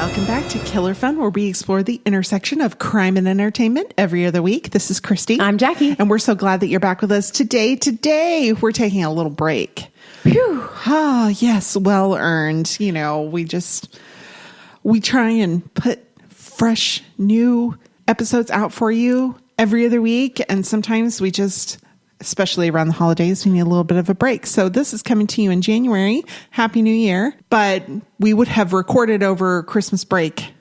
Welcome back to Killer Fun, where we explore the intersection of crime and entertainment every other week. This is Christy. I'm Jackie. And we're so glad that you're back with us today. Today, we're taking a little break. Phew. Ah, yes, well earned. You know, we try and put fresh, new episodes out for you every other week. And sometimes we just, especially around the holidays, we need a little bit of a break. So this is coming to you in January. Happy New Year. But we would have recorded over Christmas break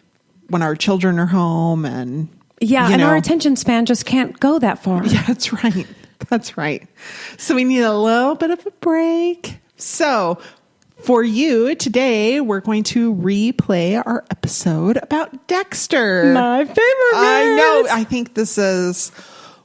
when our children are home and our attention span just can't go that far. Yeah, that's right. That's right. So we need a little bit of a break. So for you today, we're going to replay our episode about Dexter. My favorite. I know. I think this is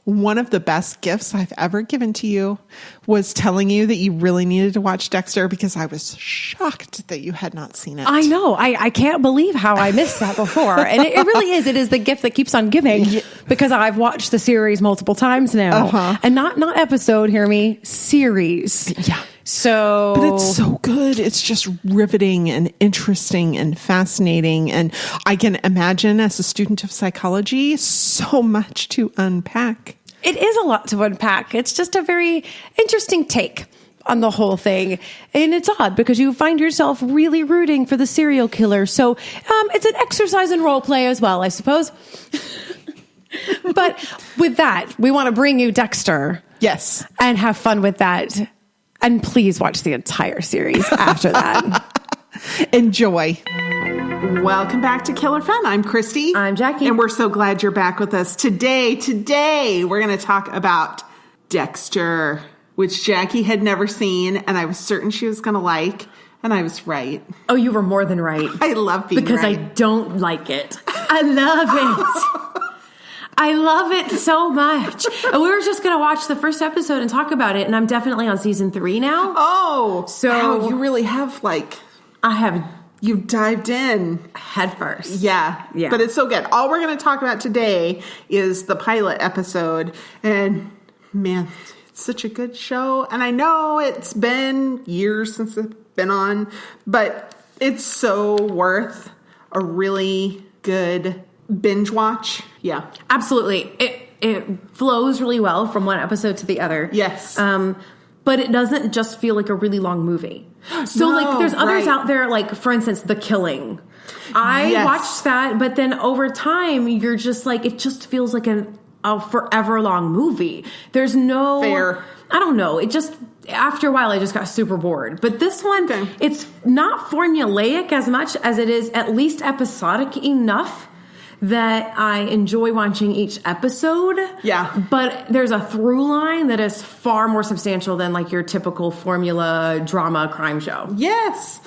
one of the best gifts I've ever given to you, was telling you that you really needed to watch Dexter, because I was shocked that you had not seen it. I know. I can't believe how I missed that before. And it really is. It is the gift that keeps on giving, because I've watched the series multiple times now. And not episode, hear me, series. Yeah. So, but it's so good. It's just riveting and interesting and fascinating. And I can imagine, as a student of psychology, so much to unpack. It is a lot to unpack. It's just a very interesting take on the whole thing. And it's odd because you find yourself really rooting for the serial killer. So it's an exercise in role play as well, I suppose. But with that, we want to bring you Dexter. Yes. And have fun with that. And please watch the entire series after that. Enjoy. Welcome back to Killer Fun. I'm Christy. I'm Jackie. And we're so glad you're back with us. Today, we're going to talk about Dexter, which Jackie had never seen, and I was certain she was going to like, and I was right. Oh, you were more than right. I love being because right. I don't like it. I love it. I love it so much. And we were just going to watch the first episode and talk about it. And I'm definitely on season 3 now. Oh, so wow, you really have you've dived in head first. Yeah. But it's so good. All we're going to talk about today is the pilot episode. And man, it's such a good show. And I know it's been years since it's been on, but it's so worth a really good binge watch. Yeah, absolutely. It flows really well from one episode to the other. Yes. But it doesn't just feel like a really long movie. So there's others out there, like, for instance, The Killing. I watched that, but then over time, you're just like, it just feels like a forever long movie. There's no fair. I don't know. It just, after a while, I just got super bored. But this one, it's not formulaic as much as it is at least episodic enough that I enjoy watching each episode. Yeah. But there's a through line that is far more substantial than like your typical formula drama crime show. Yes.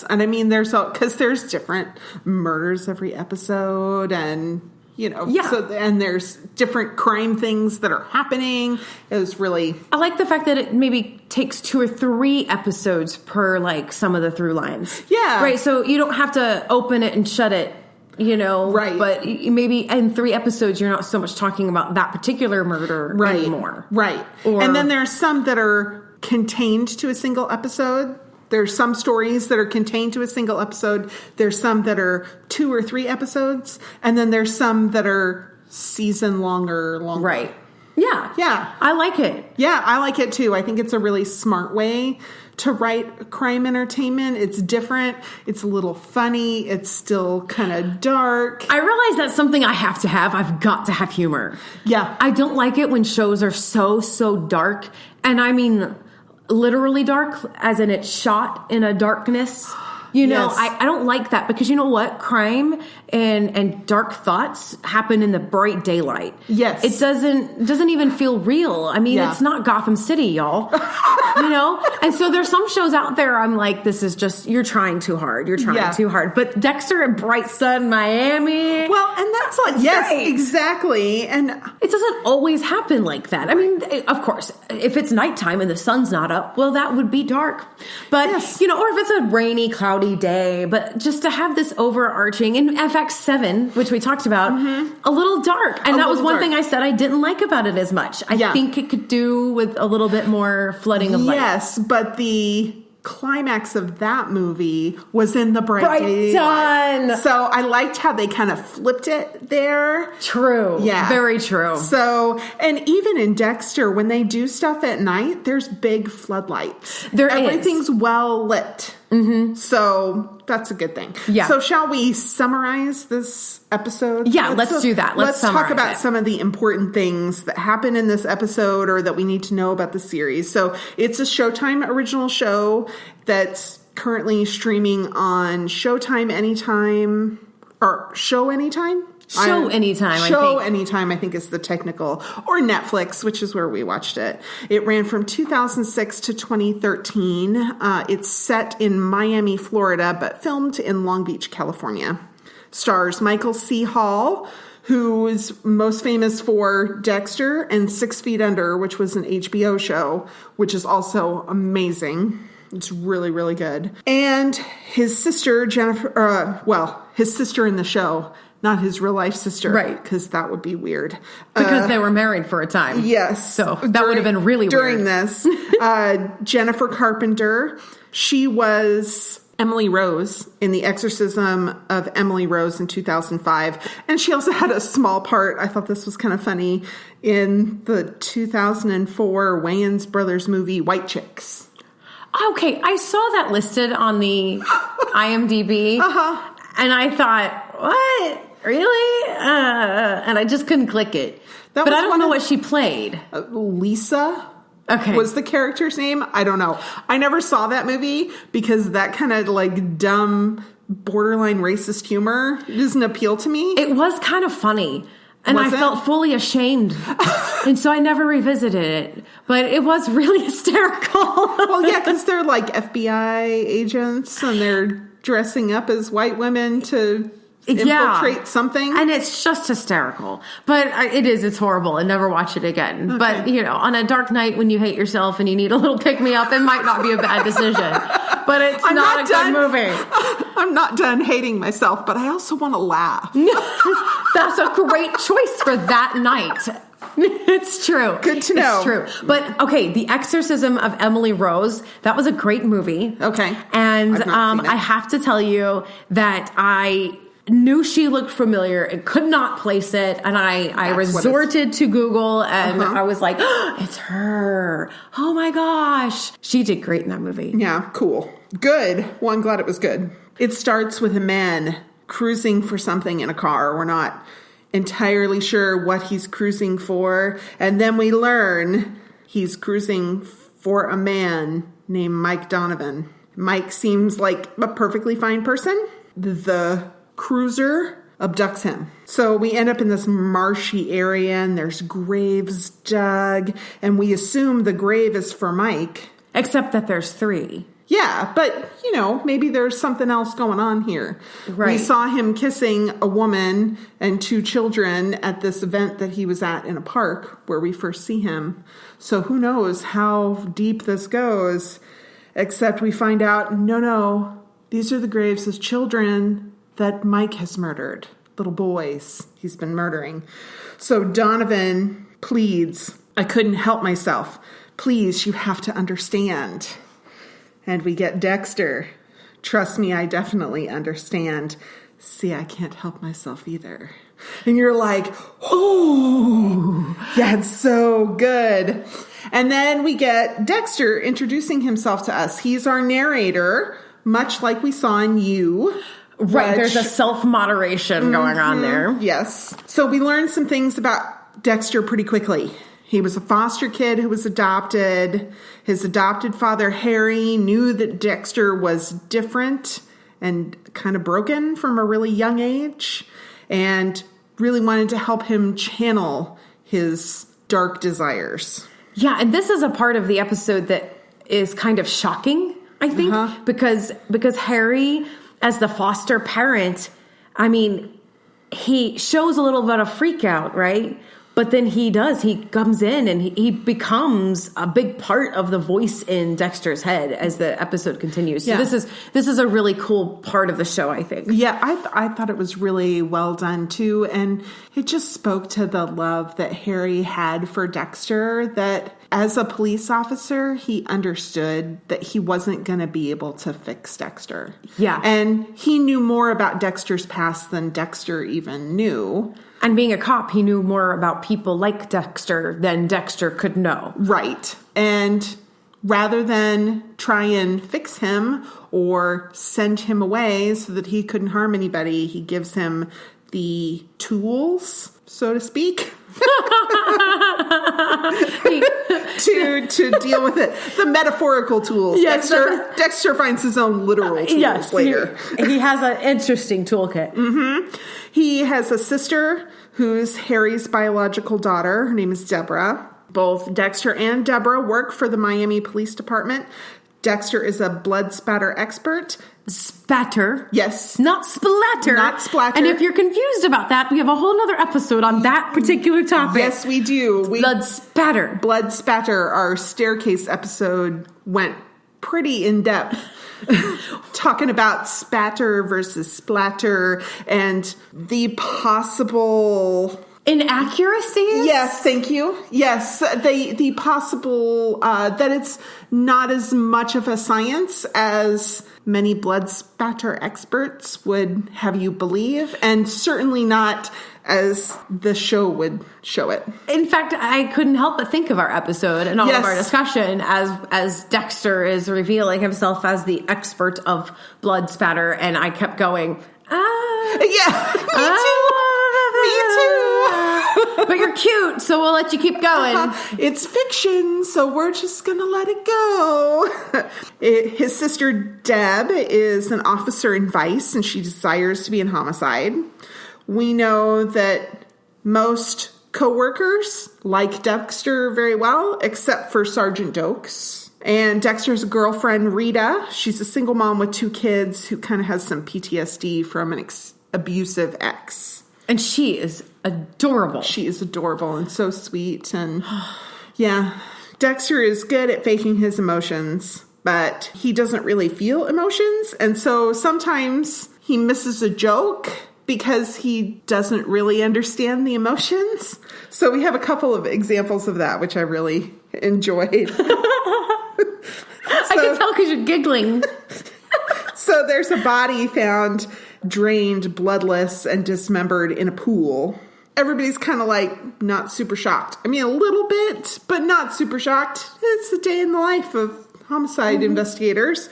And I mean, because there's different murders every episode, and and there's different crime things that are happening. It was really, I like the fact that it maybe takes 2 or 3 episodes per like some of the through lines. Yeah. Right. So you don't have to open it and shut it. Right. But maybe in 3 episodes, you're not so much talking about that particular murder anymore. Right. And then there's some that are contained to a single episode. There's some stories that are contained to a single episode. There's some that are 2 or 3 episodes. And then there's some that are season longer. Right. Yeah. Yeah. I like it. Yeah, I like it too. I think it's a really smart way to write crime entertainment. It's different. It's a little funny. It's still kind of dark. I realize that's something I have to have. I've got to have humor. Yeah. I don't like it when shows are so dark. And I mean, literally dark, as in it's shot in a darkness. Yes. I don't like that, because you know what? Crime and dark thoughts happen in the bright daylight. Yes. It doesn't even feel real. I mean, it's not Gotham City, y'all. And so there's some shows out there I'm like, this is just, you're trying too hard. You're trying too hard. But Dexter and Bright Sun, Miami. Well, and that's like, yes, great. Exactly. And it doesn't always happen like that. I mean, of course, if it's nighttime and the sun's not up, well, that would be dark. But, or if it's a rainy, cloudy day, but just to have this overarching, in FX7, which we talked about, a little dark. And that was one thing I said I didn't like about it as much. I think it could do with a little bit more flooding of light. Yes, but the climax of that movie was in the bright daylight. So I liked how they kind of flipped it there. True. Yeah. Very true. So, and even in Dexter, when they do stuff at night, there's big floodlights. Everything's well lit. Mm-hmm. So that's a good thing. Yeah. So shall we summarize this episode? Yeah, let's do that. Let's talk about some of the important things that happen in this episode or that we need to know about the series. So it's a Showtime original show that's currently streaming on Showtime Anytime or Show Anytime? Show Anytime, Show Anytime, I think is the technical, or Netflix, which is where we watched it. It ran from 2006 to 2013. It's set in Miami, Florida, but filmed in Long Beach, California. Stars Michael C. Hall, who is most famous for Dexter and 6 Feet Under, which was an HBO show, which is also amazing. It's really, really good. And his sister, Jennifer, his sister in the show, not his real life sister. Right. Because that would be weird. Because they were married for a time. Yes. So that would have been really during weird. During this, Jennifer Carpenter, she was Emily Rose in The Exorcism of Emily Rose in 2005. And she also had a small part, I thought this was kind of funny, in the 2004 Wayans Brothers movie, White Chicks. Okay, I saw that listed on the IMDb. Uh-huh. And I thought, what? Really? And I just couldn't click it. But I don't know what she played. Lisa Okay. Was the character's name? I don't know. I never saw that movie because that kind of like dumb, borderline racist humor doesn't appeal to me. It was kind of funny. And I felt fully ashamed. And so I never revisited it. But it was really hysterical. Well, yeah, because they're like FBI agents and they're dressing up as white women to infiltrate something. And it's just hysterical. But it's horrible. And never watch it again. Okay. But, on a dark night when you hate yourself and you need a little pick-me-up, it might not be a bad decision. But it's not a good movie. I'm not done hating myself, but I also want to laugh. That's a great choice for that night. It's true. Good to know. It's true. But, okay, The Exorcism of Emily Rose, that was a great movie. Okay. And I have to tell you that I knew she looked familiar and could not place it. And I resorted to Google and I was like, oh, it's her. Oh my gosh. She did great in that movie. Yeah, cool. Good. Well, I'm glad it was good. It starts with a man cruising for something in a car. We're not entirely sure what he's cruising for. And then we learn he's cruising for a man named Mike Donovan. Mike seems like a perfectly fine person. The cruiser abducts him. So we end up in this marshy area and there's graves dug. And we assume the grave is for Mike. Except that there's 3. Yeah, but, maybe there's something else going on here. Right. We saw him kissing a woman and 2 children at this event that he was at in a park where we first see him. So who knows how deep this goes, except we find out, no, these are the graves of children that Mike has murdered. Little boys he's been murdering. So Donovan pleads, I couldn't help myself. Please, you have to understand. And we get Dexter. Trust me, I definitely understand. See, I can't help myself either. And you're like, oh, that's so good. And then we get Dexter introducing himself to us. He's our narrator, much like we saw in You. Right, there's a self-moderation going on there. Yes. So we learned some things about Dexter pretty quickly. He was a foster kid who was adopted. His adopted father, Harry, knew that Dexter was different and kind of broken from a really young age and really wanted to help him channel his dark desires. Yeah, and this is a part of the episode that is kind of shocking, I think, because Harry, as the foster parent, he shows a little bit of freak out, right? But then he comes in and he becomes a big part of the voice in Dexter's head as the episode continues. So this is a really cool part of the show, I think. Yeah, I thought it was really well done too. And it just spoke to the love that Harry had for Dexter, that as a police officer, he understood that he wasn't going to be able to fix Dexter. Yeah. And he knew more about Dexter's past than Dexter even knew. And being a cop, he knew more about people like Dexter than Dexter could know. Right. And rather than try and fix him or send him away so that he couldn't harm anybody, he gives him the tools, so to speak, to deal with it. The metaphorical tools. Yes, Dexter finds his own literal tools later. He has an interesting toolkit. Mm-hmm. He has a sister who's Harry's biological daughter. Her name is Deborah. Both Dexter and Deborah work for the Miami Police Department. Dexter is a blood spatter expert. Spatter. Yes. Not splatter. Not splatter. And if you're confused about that, we have a whole nother episode on that particular topic. Yes, we do. Blood spatter. Blood spatter. Our staircase episode went pretty in depth. Talking about spatter versus splatter and the possible inaccuracies? Yes, thank you. Yes, the possible that it's not as much of a science as many blood spatter experts would have you believe, and certainly not as the show would show it. In fact, I couldn't help but think of our episode and all of our discussion as Dexter is revealing himself as the expert of blood spatter, and I kept going, yeah, me too. But you're cute, so we'll let you keep going. It's fiction, so we're just going to let it go. His sister Deb is an officer in vice, and she desires to be in homicide. We know that most co-workers like Dexter very well, except for Sergeant Dokes. And Dexter's girlfriend, Rita, she's a single mom with 2 kids who kind of has some PTSD from an abusive ex. And she is adorable. She is adorable and so sweet. And yeah, Dexter is good at faking his emotions, but he doesn't really feel emotions. And so sometimes he misses a joke because he doesn't really understand the emotions. So we have a couple of examples of that, which I really enjoyed. I can tell because you're giggling. So there's a body found drained, bloodless, and dismembered in a pool. Everybody's kind of like not super shocked. I mean, a little bit, but not super shocked. It's a day in the life of homicide investigators.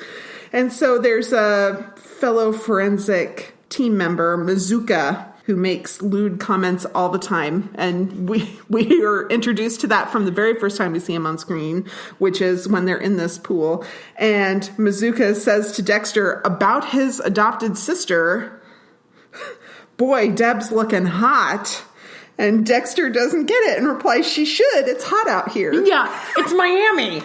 And so there's a fellow forensic team member, Mazuka, who makes lewd comments all the time. And we are introduced to that from the very first time we see him on screen, which is when they're in this pool. And Mazuka says to Dexter about his adopted sister, "Boy, Deb's looking hot." And Dexter doesn't get it and replies, "She should. It's hot out here." Yeah, it's Miami.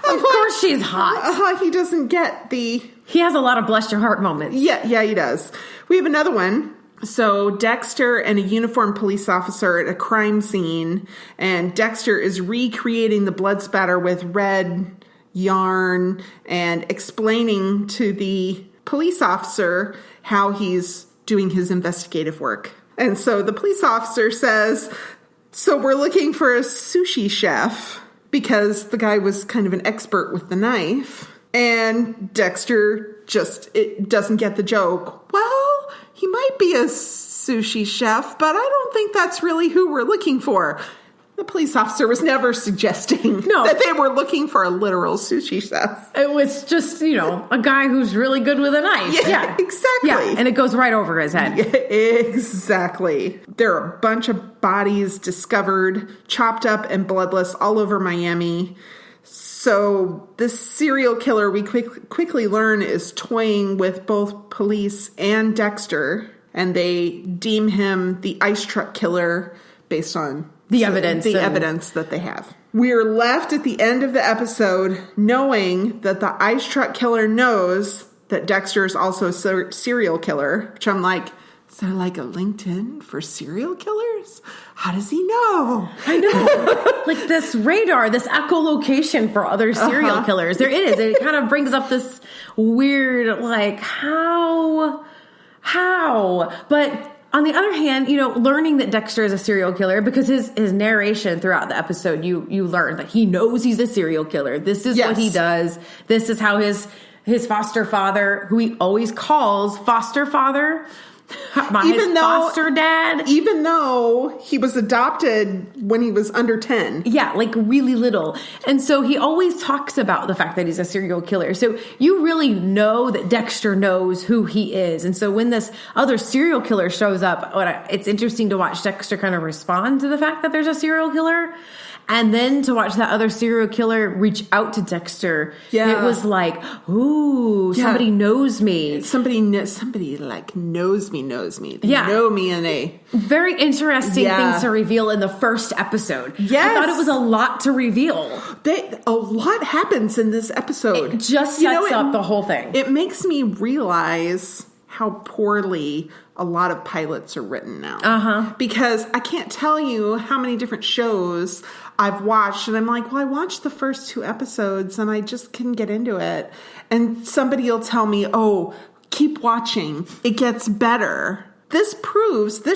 Of course she's hot. He doesn't get the... He has a lot of bless your heart moments. Yeah, he does. We have another one. So Dexter and a uniformed police officer at a crime scene, and Dexter is recreating the blood spatter with red yarn and explaining to the police officer how he's doing his investigative work. And so the police officer says, "So we're looking for a sushi chef," because the guy was kind of an expert with the knife. And Dexter it doesn't get the joke. "Well, he might be a sushi chef, but I don't think that's really who we're looking for." The police officer was never suggesting that they were looking for a literal sushi chef. It was just, a guy who's really good with a knife. Yeah, exactly. Yeah, and it goes right over his head. Yeah, exactly. There are a bunch of bodies discovered, chopped up and bloodless all over Miami. So this serial killer, we quickly learn, is toying with both police and Dexter, and they deem him the ice truck killer based on the evidence that they have. We're left at the end of the episode knowing that the ice truck killer knows that Dexter is also a serial killer, which I'm like, is there like a LinkedIn for serial killers? killers? How does he know? I know. Like this radar, this echolocation for other serial killers. There it is. It kind of brings up this weird, like, how? But on the other hand, learning that Dexter is a serial killer, because his narration throughout the episode, you learn that he knows he's a serial killer. This is what he does. This is how his foster father, who he always calls foster father, foster dad. Even though he was adopted when he was under 10. Yeah, like really little. And so he always talks about the fact that he's a serial killer. So you really know that Dexter knows who he is. And so when this other serial killer shows up, it's interesting to watch Dexter kind of respond to the fact that there's a serial killer. And then to watch that other serial killer reach out to Dexter, it was like, ooh, somebody knows me. Somebody like knows me. They know me in a... Very interesting things to reveal in the first episode. Yes. I thought it was a lot to reveal. A lot happens in this episode. It just sets up the whole thing. It makes me realize how poorly a lot of pilots are written now. Because I can't tell you how many different shows I've watched, and I'm like, well, I watched the first 2 episodes and I just couldn't get into it. And somebody will tell me, oh, keep watching. It gets better. This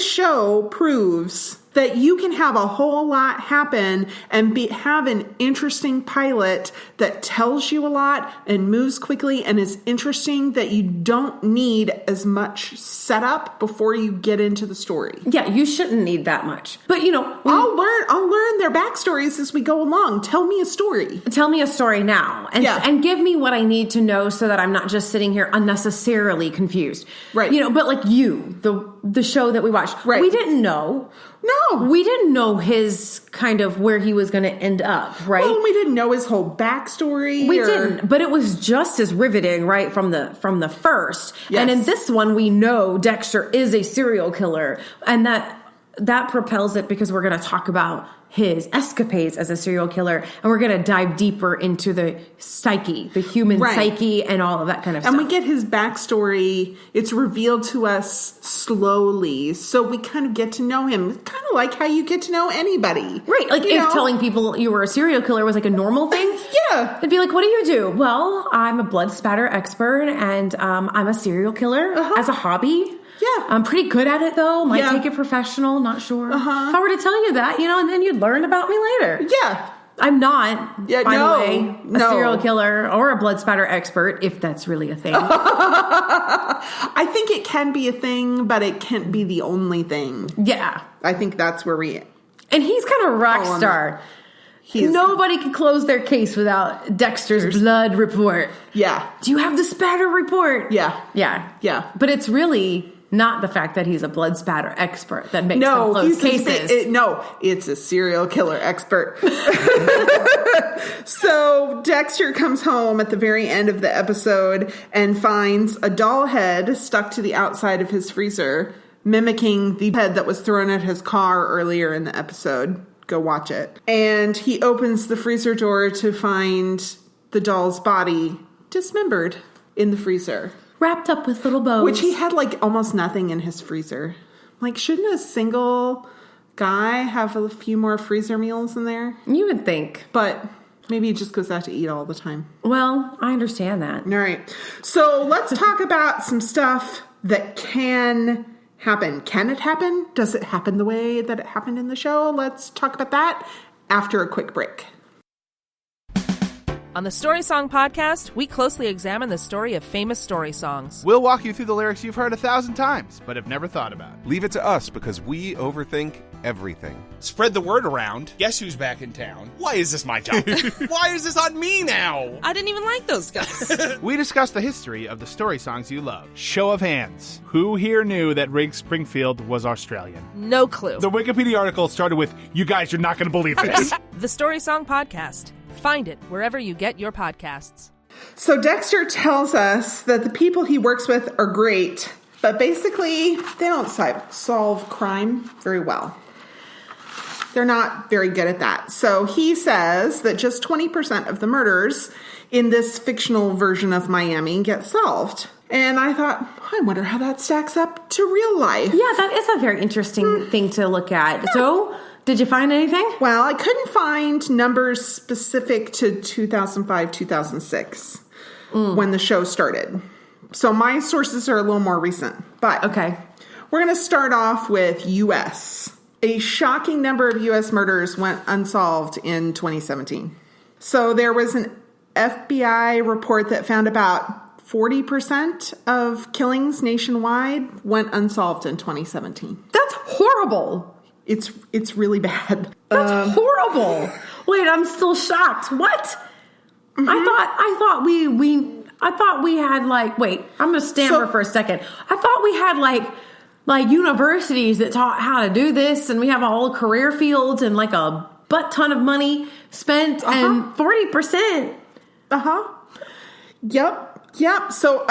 show proves that you can have a whole lot happen and have an interesting pilot that tells you a lot and moves quickly and is interesting, that you don't need as much setup before you get into the story. Yeah, you shouldn't need that much. But I'll learn their backstories as we go along. Tell me a story. Tell me a story now. And give me what I need to know so that I'm not just sitting here unnecessarily confused. Right. But like the show that we watched. Right. We didn't know. No. We didn't know his kind of where he was going to end up, right? Well, we didn't know his whole backstory. We didn't, but it was just as riveting, right, from the first. Yes. And in this one, we know Dexter is a serial killer, and that propels it, because we're going to talk about his escapades as a serial killer, and we're going to dive deeper into the psyche, the human psyche, and all of that kind of stuff. And we get his backstory. It's revealed to us slowly, so we kind of get to know him, kind of like how you get to know anybody. Right, like if telling people you were a serial killer was like a normal thing. Yeah. It'd be like, what do you do? Well, I'm a blood spatter expert, and I'm a serial killer as a hobby. Yeah. I'm pretty good at it, though. Might take it professional. Not sure. If I were to tell you that, and then you'd learn about me later. Yeah. I'm not, by the way, a serial killer or a blood spatter expert, if that's really a thing. I think it can be a thing, but it can't be the only thing. Yeah. I think that's where And he's kind of a rock star. Nobody can close their case without Dexter's blood report. Yeah. Do you have the spatter report? Yeah. Yeah. Yeah. But it's really not the fact that he's a blood spatter expert that makes him close cases. It's a serial killer expert. So Dexter comes home at the very end of the episode and finds a doll head stuck to the outside of his freezer, mimicking the head that was thrown at his car earlier in the episode. Go watch it. And he opens the freezer door to find the doll's body dismembered in the freezer. Wrapped up with little bows. Which he had like almost nothing in his freezer. Like, shouldn't a single guy have a few more freezer meals in there? You would think. But maybe he just goes out to eat all the time. Well, I understand that. All right. So let's talk about some stuff that can happen. Can it happen? Does it happen the way that it happened in the show? Let's talk about that after a quick break. On the Story Song Podcast, we closely examine the story of famous story songs. We'll walk you through the lyrics you've heard 1,000 times, but have never thought about. Leave it to us, because we overthink everything. Spread the word around. Guess who's back in town? Why is this my job? Why is this on me now? I didn't even like those guys. We discuss the history of the story songs you love. Show of hands. Who here knew that Rig Springfield was Australian? No clue. The Wikipedia article started with, "You guys, you're not going to believe this." The Story Song Podcast. Find it wherever you get your podcasts. So Dexter tells us that the people he works with are great, but basically they don't solve crime very well. They're not very good at that. So he says that just 20% of the murders in this fictional version of Miami get solved. And I thought, I wonder how that stacks up to real life. Yeah, that is a very interesting thing to look at. Yeah. So, did you find anything? Well, I couldn't find numbers specific to 2005, 2006 when the show started. So my sources are a little more recent. But okay, we're going to start off with U.S. A shocking number of U.S. murders went unsolved in 2017. So there was an FBI report that found about 40% of killings nationwide went unsolved in 2017. That's horrible. It's really bad. That's horrible. Wait, I'm still shocked. What? Mm-hmm. I thought we had like. Wait, I'm gonna stammer for a second. I thought we had like universities that taught how to do this, and we have all career fields and like a butt ton of money spent, and 40%. Yep. So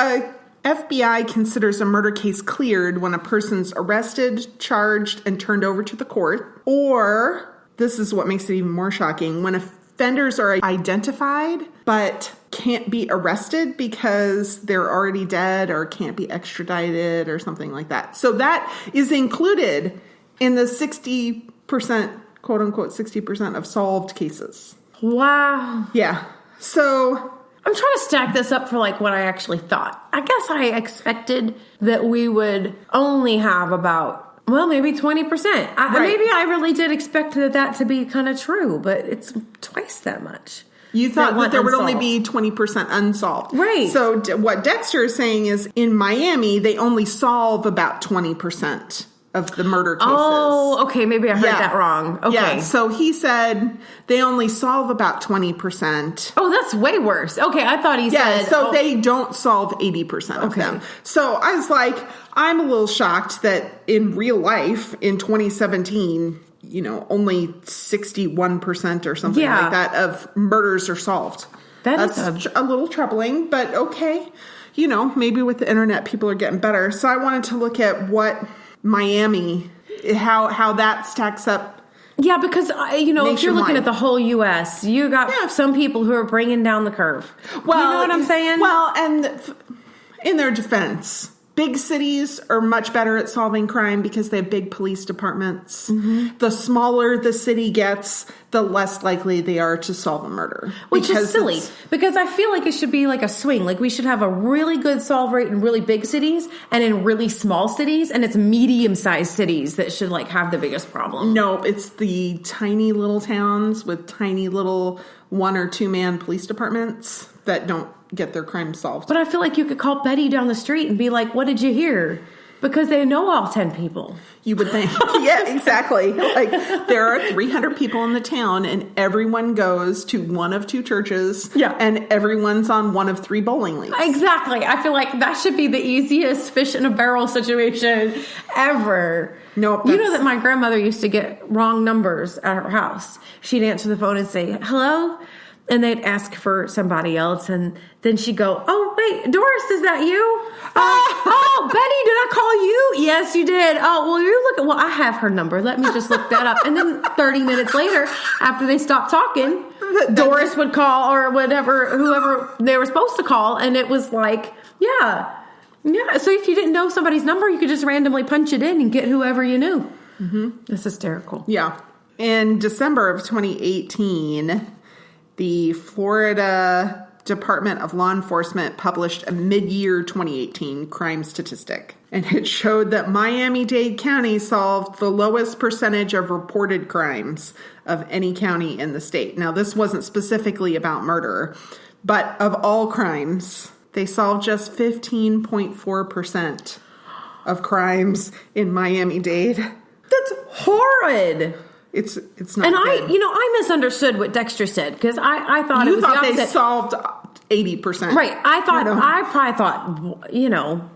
FBI considers a murder case cleared when a person's arrested, charged, and turned over to the court. Or, this is what makes it even more shocking, when offenders are identified but can't be arrested because they're already dead or can't be extradited or something like that. So that is included in the 60%, quote unquote, 60% of solved cases. Wow. Yeah. So I'm trying to stack this up for like what I actually thought. I guess I expected that we would only have about, well, maybe 20%. Maybe I really did expect that to be kind of true, but it's twice that much. You thought that there would only be 20% unsolved. Right. So what Dexter is saying is in Miami, they only solve about 20% of the murder cases. Oh, okay. Maybe I heard that wrong. Okay. Yeah. So he said they only solve about 20%. Oh, that's way worse. Okay. I thought he said. So they don't solve 80% of them. So I was like, I'm a little shocked that in real life in 2017, only 61% or something like that of murders are solved. That's a little troubling, but okay. Maybe with the internet, people are getting better. So I wanted to look at what Miami, how that stacks up. Yeah, because, if you're looking at the whole U.S., you got some people who are bringing down the curve. Well, you know what I'm saying? Well, and in their defense, big cities are much better at solving crime because they have big police departments. Mm-hmm. The smaller the city gets, the less likely they are to solve a murder. Which is silly, because I feel like it should be like a swing. Like we should have a really good solve rate in really big cities and in really small cities, and it's medium-sized cities that should like have the biggest problem. No, it's the tiny little towns with tiny little 1 or 2 man police departments that don't get their crime solved. But I feel like you could call Betty down the street and be like, what did you hear? Because they know all 10 people. You would think. Yeah, exactly. Like there are 300 people in the town and everyone goes to one of 2 churches. Yeah. And everyone's on one of 3 bowling leagues. Exactly. I feel like that should be the easiest fish in a barrel situation ever. Nope. You know that my grandmother used to get wrong numbers at her house. She'd answer the phone and say, hello? And they'd ask for somebody else, and then she'd go, oh, wait, Doris, is that you? Oh, Betty, did I call you? Yes, you did. Oh, well, you're looking. Well, I have her number. Let me just look that up. And then 30 minutes later, after they stopped talking, Doris would call or whoever they were supposed to call, and it was like, yeah. So if you didn't know somebody's number, you could just randomly punch it in and get whoever you knew. Mm-hmm. That's hysterical. Yeah. In December of 2018... the Florida Department of Law Enforcement published a mid-year 2018 crime statistic. And it showed that Miami-Dade County solved the lowest percentage of reported crimes of any county in the state. Now, this wasn't specifically about murder, but of all crimes, they solved just 15.4% of crimes in Miami-Dade. That's horrid. It's not. And good. I misunderstood what Dexter said because I thought it was the opposite. They solved 80%. Right. I probably thought,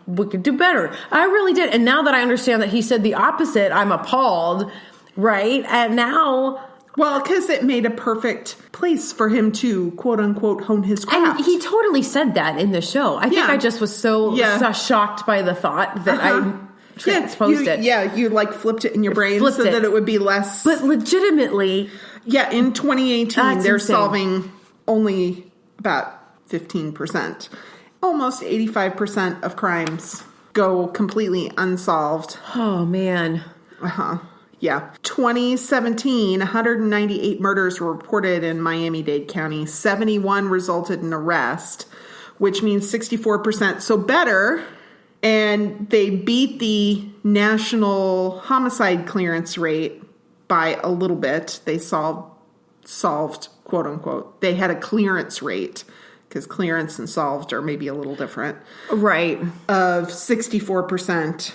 we could do better. I really did. And now that I understand that he said the opposite, I'm appalled. Right. And now. Well, because it made a perfect place for him to, quote unquote, hone his craft. And he totally said that in the show. I think I just was so shocked by the thought that I transposed it. Yeah, you like flipped it in your brain so that it would be less. But legitimately. Yeah, in 2018, they're solving only about 15%. almost 85% of crimes go completely unsolved. Oh, man. Yeah. 2017, 198 murders were reported in Miami-Dade County. 71 resulted in arrest, which means 64%. So better. And they beat the national homicide clearance rate by a little bit. They solved, quote unquote. They had a clearance rate, because clearance and solved are maybe a little different. Right. Of 64%.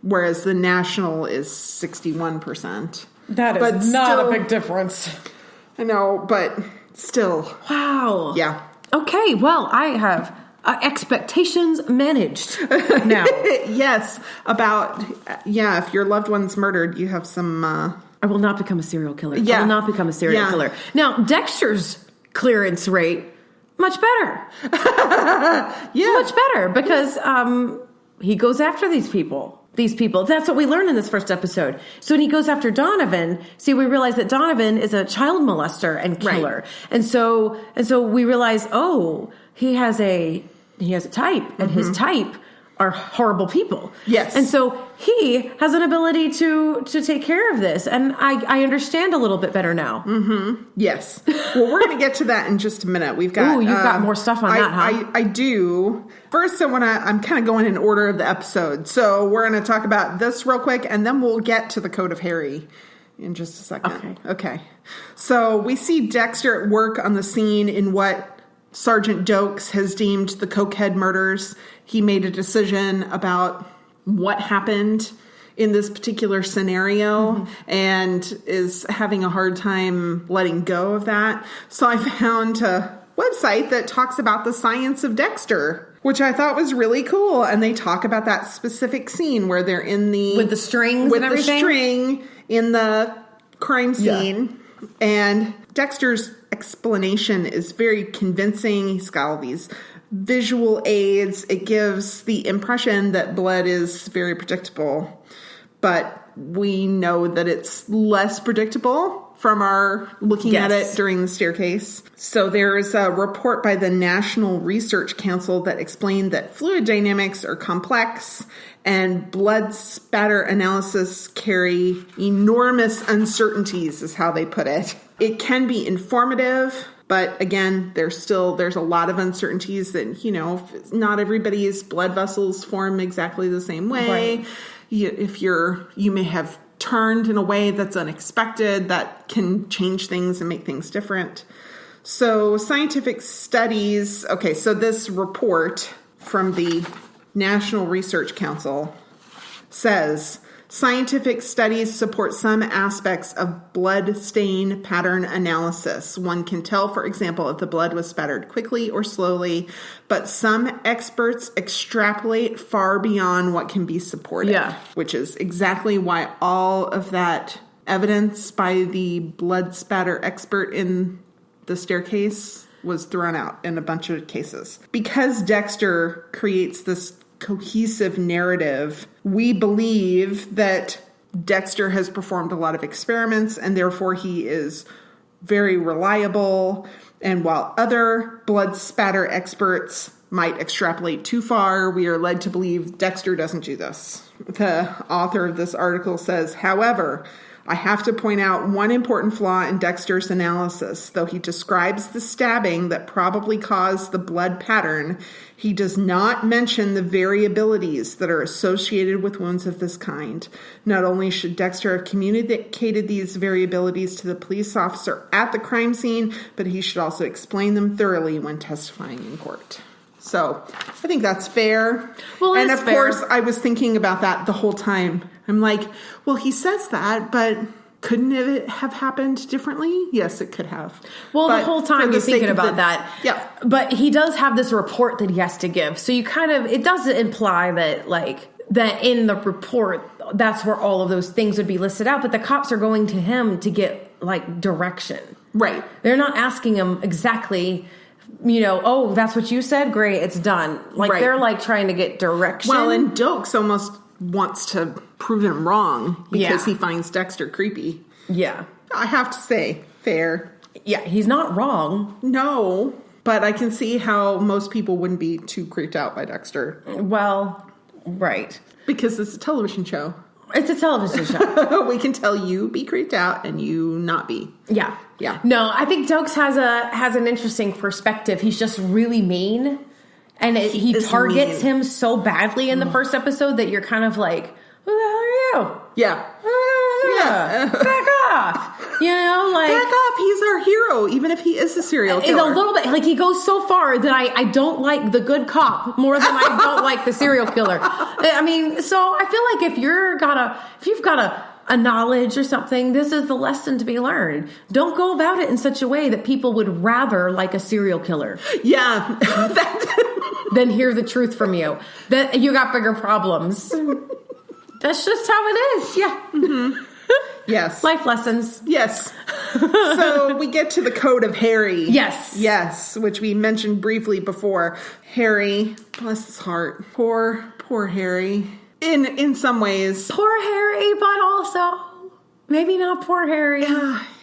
Whereas the national is 61%. That is not a big difference. I know, but still. Wow. Yeah. Okay, well, I have expectations managed now. Yes. If your loved one's murdered, you have some... I will not become a serial killer. Yeah. I will not become a serial killer. Now, Dexter's clearance rate, much better. Much better, because he goes after these people. That's what we learned in this first episode. So when he goes after Donovan, we realize that Donovan is a child molester and killer. Right. And so we realize, he has a type, and his type are horrible people. Yes. And so he has an ability to take care of this. And I understand a little bit better now. Mm-hmm. Yes. Well, we're going to get to that in just a minute. We've got... Ooh, you've got more stuff on that, huh? I do. First, I'm kind of going in order of the episode. So we're going to talk about this real quick, and then we'll get to the Code of Harry in just a second. Okay. So we see Dexter at work on the scene in what Sergeant Dokes has deemed the cokehead murders. He made a decision about what happened in this particular scenario and is having a hard time letting go of that. So I found a website that talks about the science of Dexter, which I thought was really cool. And they talk about that specific scene where they're in the... With the strings and everything? With the string in the crime scene. Yeah. And Dexter's explanation is very convincing. He's got all these visual aids. It gives the impression that blood is very predictable, but we know that it's less predictable from our looking at it during the staircase. So there's a report by the National Research Council that explained that fluid dynamics are complex and blood spatter analysis carry enormous uncertainties, is how they put it. It can be informative, but again, there's a lot of uncertainties that, not everybody's blood vessels form exactly the same way. Right. You may have turned in a way that's unexpected, that can change things and make things different. So scientific studies, so this report from the National Research Council says scientific studies support some aspects of blood stain pattern analysis. One can tell, for example, if the blood was spattered quickly or slowly, but some experts extrapolate far beyond what can be supported, which is exactly why all of that evidence by the blood spatter expert in the staircase was thrown out in a bunch of cases. Because Dexter creates this cohesive narrative, we believe that Dexter has performed a lot of experiments and therefore he is very reliable. And while other blood spatter experts might extrapolate too far, we are led to believe Dexter doesn't do this. The author of this article says, however, I have to point out one important flaw in Dexter's analysis. Though he describes the stabbing that probably caused the blood pattern, he does not mention the variabilities that are associated with wounds of this kind. Not only should Dexter have communicated these variabilities to the police officer at the crime scene, but he should also explain them thoroughly when testifying in court. So I think that's fair. Well, and of fair. course, I was thinking about that the whole time. I'm like, well, he says that, but couldn't it have happened differently? Yes, it could have. Well, but the whole time you're thinking about that. Yeah. But he does have this report that he has to give. So you it doesn't imply that, that in the report, that's where all of those things would be listed out. But the cops are going to him to get, direction. Right. They're not asking him exactly... that's what you said? Great, it's done. Right. They're trying to get direction. Well, and Dokes almost wants to prove him wrong because he finds Dexter creepy. Yeah. I have to say, fair. Yeah, he's not wrong. No. But I can see how most people wouldn't be too creeped out by Dexter. Well, right. Because it's a television show. It's a television show. We can tell you be creeped out and you not be. Yeah. Yeah. No, I think Dokes has an interesting perspective. He's just really mean. And he targets him so badly in the first episode that you're kind of like, who the hell are you? Yeah. Back off. You know, like. Back off. He's our hero, even if he is a serial killer. A little bit. Like, he goes so far that I don't like the good cop more than I don't like the serial killer. I mean, so I feel like if you've got a knowledge or something, this is the lesson to be learned. Don't go about it in such a way that people would rather like a serial killer. Yeah. Than hear the truth from you. That you got bigger problems. That's just how it is. Yeah. Mm-hmm. Yes. Life lessons. Yes. So we get to the code of Harry. Yes. Yes, which we mentioned briefly before. Harry, bless his heart. Poor Harry. In some ways. Poor Harry, but also maybe not poor Harry.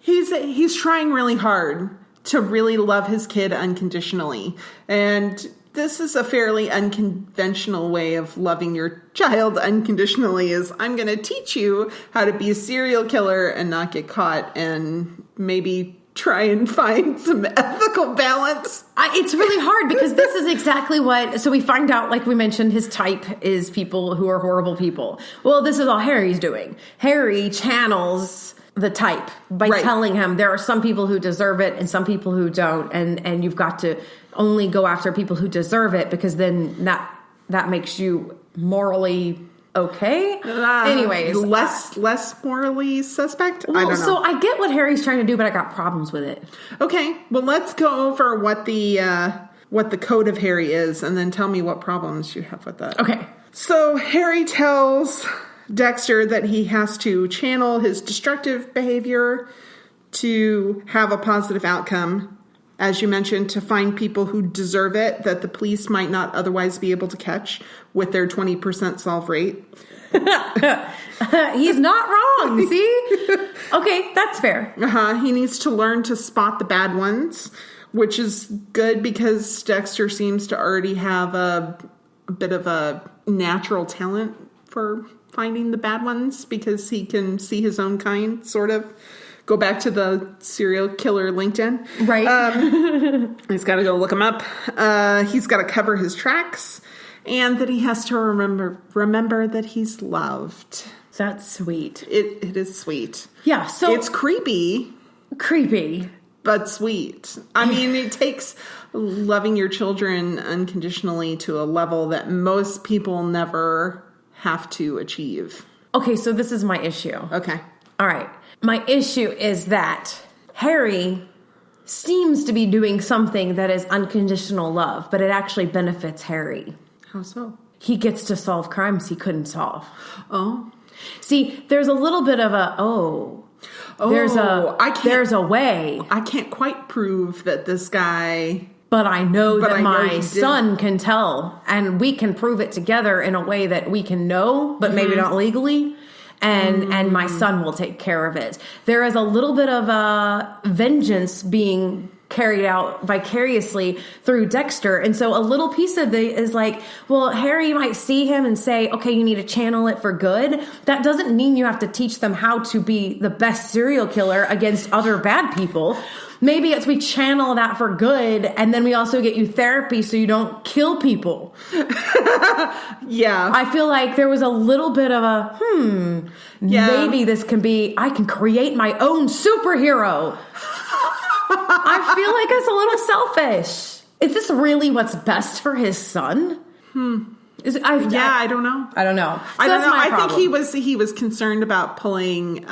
He's trying really hard to really love his kid unconditionally. And this is a fairly unconventional way of loving your child unconditionally, is I'm going to teach you how to be a serial killer and not get caught and maybe try and find some ethical balance. It's really hard because this is exactly what... So we find out, like we mentioned, his type is people who are horrible people. Well, this is all Harry's doing. Harry channels the type by telling him there are some people who deserve it and some people who don't. And you've got to only go after people who deserve it because then that makes you morally... okay. Anyways, less morally suspect. I don't know. So I get what Harry's trying to do, but I got problems with it. Okay. Well, let's go over what the code of Harry is, and then tell me what problems you have with that. Okay. So Harry tells Dexter that he has to channel his destructive behavior to have a positive outcome. As you mentioned, to find people who deserve it that the police might not otherwise be able to catch with their 20% solve rate. He's not wrong, see? Okay, that's fair. He needs to learn to spot the bad ones, which is good because Dexter seems to already have a bit of a natural talent for finding the bad ones because he can see his own kind, sort of. Go back to the serial killer LinkedIn. Right. He's got to go look him up. He's got to cover his tracks. And that he has to remember that he's loved. That's sweet. It is sweet. Yeah, so... It's creepy. Creepy. But sweet. I mean, it takes loving your children unconditionally to a level that most people never have to achieve. Okay, so this is my issue. Okay. All right. My issue is that Harry seems to be doing something that is unconditional love, but it actually benefits Harry. How so? He gets to solve crimes he couldn't solve. Oh. See, there's a little bit of a, there's a way. I can't quite prove that this guy... But I know that my son can tell, and we can prove it together in a way that we can know, but maybe not legally. And my son will take care of it. There is a little bit of a vengeance being carried out vicariously through Dexter. And so a little piece of it is like, well, Harry might see him and say, okay, you need to channel it for good. That doesn't mean you have to teach them how to be the best serial killer against other bad people. Maybe it's we channel that for good, and then we also get you therapy so you don't kill people. Yeah. I feel like there was a little bit of a, maybe this can be, I can create my own superhero. I feel like it's a little selfish. Is this really what's best for his son? I don't know. I don't know. So I don't know. I problem. think he was concerned about pulling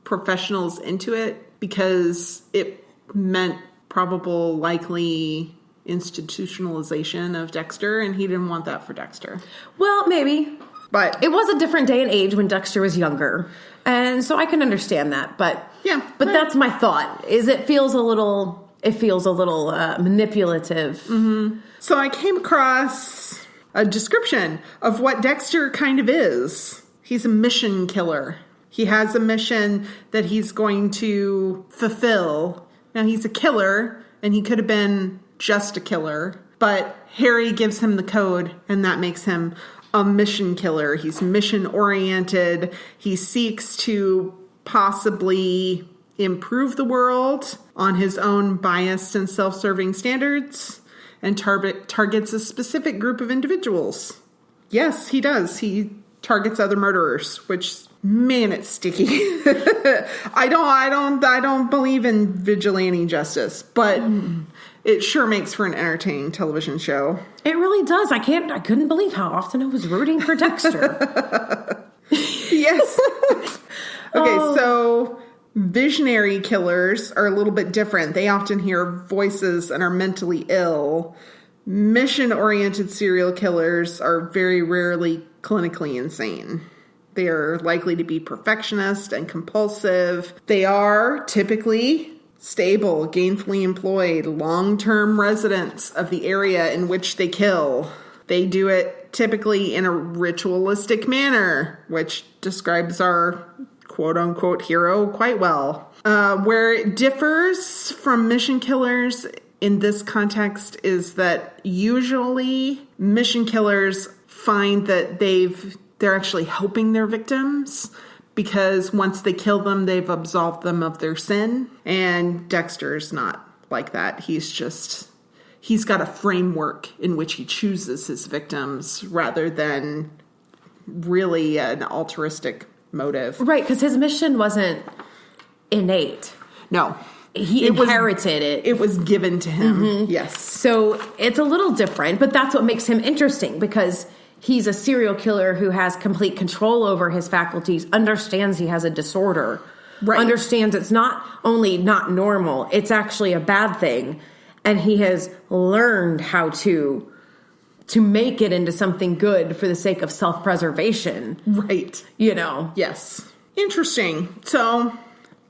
professionals into it because it meant probable likely institutionalization of Dexter, and he didn't want that for Dexter. Well, maybe. But it was a different day and age when Dexter was younger. And so I can understand that. But yeah. But that's my thought. Is it feels a little manipulative. Mm-hmm. So I came across a description of what Dexter kind of is. He's a mission killer. He has a mission that he's going to fulfill. Now, he's a killer, and he could have been just a killer, but Harry gives him the code, and that makes him a mission killer. He's mission-oriented. He seeks to possibly improve the world on his own biased and self-serving standards and targets a specific group of individuals. Yes, he does. He targets other murderers, which, man, it's sticky. I don't believe in vigilante justice, but it sure makes for an entertaining television show. It really does. I couldn't believe how often I was rooting for Dexter. Yes. Okay, so visionary killers are a little bit different. They often hear voices and are mentally ill. Mission-oriented serial killers are very rarely clinically insane. They are likely to be perfectionist and compulsive. They are typically stable, gainfully employed, long-term residents of the area in which they kill. They do it typically in a ritualistic manner, which describes our quote-unquote hero quite well. Where it differs from mission killers in this context is that usually mission killers find that they're actually helping their victims because once they kill them, they've absolved them of their sin. And Dexter's not like that. He's got a framework in which he chooses his victims rather than really an altruistic motive. Right, because his mission wasn't innate. No. He inherited it. It was given to him. Mm-hmm. Yes. So it's a little different, but that's what makes him interesting because he's a serial killer who has complete control over his faculties, understands he has a disorder, understands it's not only not normal, it's actually a bad thing, and he has learned how to make it into something good for the sake of self-preservation. Right. You know? Yes. Interesting. So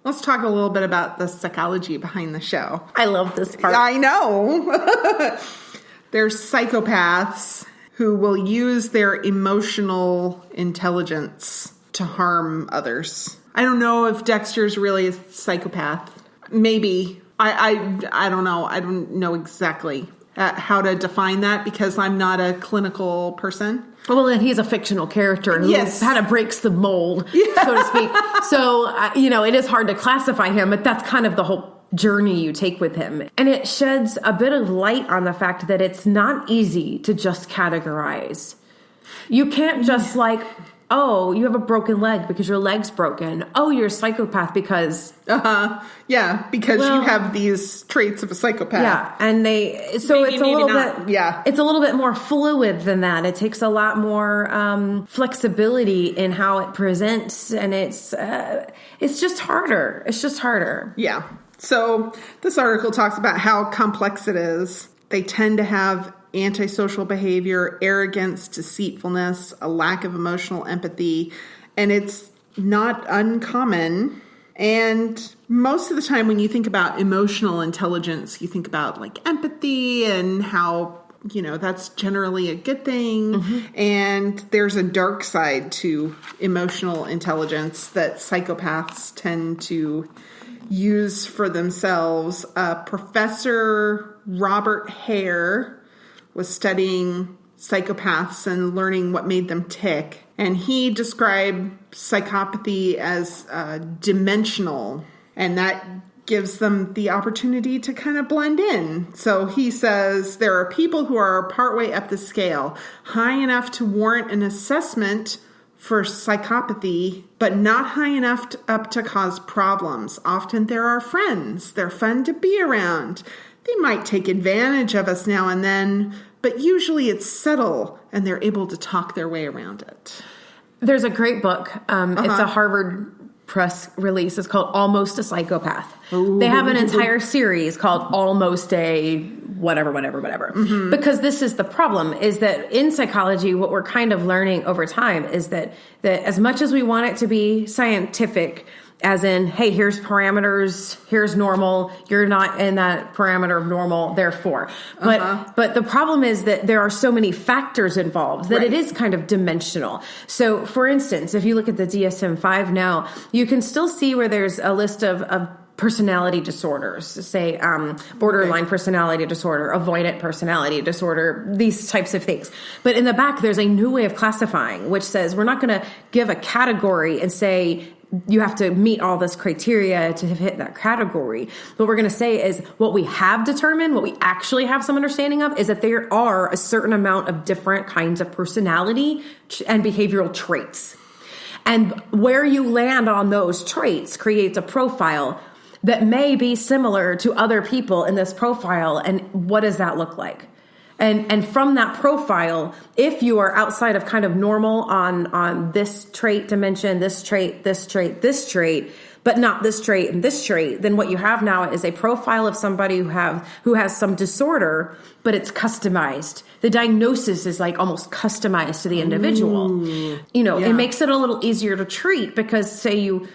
let's talk a little bit about the psychology behind the show. I love this part. I know. There's psychopaths who will use their emotional intelligence to harm others. I don't know if Dexter's really a psychopath. Maybe. I don't know. I don't know exactly how to define that because I'm not a clinical person. Well, and he's a fictional character who kind of breaks the mold, so to speak. So, it is hard to classify him, but that's kind of the whole journey you take with him. And it sheds a bit of light on the fact that it's not easy to just categorize. You can't just oh, you have a broken leg because your leg's broken. Oh, you're a psychopath because... Yeah, because you have these traits of a psychopath. Yeah, and it's a little bit... Yeah. It's a little bit more fluid than that. It takes a lot more flexibility in how it presents, and it's just harder. It's just harder. Yeah. So this article talks about how complex it is. They tend to have antisocial behavior, arrogance, deceitfulness, a lack of emotional empathy, and it's not uncommon. And most of the time when you think about emotional intelligence, you think about empathy and how, that's generally a good thing. Mm-hmm. And there's a dark side to emotional intelligence that psychopaths tend to use for themselves. Professor Robert Hare was studying psychopaths and learning what made them tick. And he described psychopathy as dimensional. And that gives them the opportunity to kind of blend in. So he says there are people who are partway up the scale, high enough to warrant an assessment for psychopathy, but not high enough up to cause problems. Often they're our friends. They're fun to be around. They might take advantage of us now and then, but usually it's subtle and they're able to talk their way around it. There's a great book. It's a Harvard Press release. It's called Almost a Psychopath. Ooh. They have an entire series called Almost a whatever. Mm-hmm. Because this is the problem, is that in psychology, what we're kind of learning over time is that as much as we want it to be scientific, as in, hey, here's parameters, here's normal, you're not in that parameter of normal, therefore. But the problem is that there are so many factors involved that it is kind of dimensional. So, for instance, if you look at the DSM-5 now, you can still see where there's a list of personality disorders, say borderline personality disorder, avoidant personality disorder, these types of things. But in the back, there's a new way of classifying, which says we're not going to give a category and say you have to meet all this criteria to hit that category. What we're going to say is what we have determined, what we actually have some understanding of, is that there are a certain amount of different kinds of personality and behavioral traits. And where you land on those traits creates a profile that may be similar to other people in this profile. And what does that look like? And from that profile, if you are outside of kind of normal on this trait dimension, this trait, but not this trait and this trait, then what you have now is a profile of somebody who has some disorder, but it's customized. The diagnosis is like almost customized to the individual. It makes it a little easier to treat because say you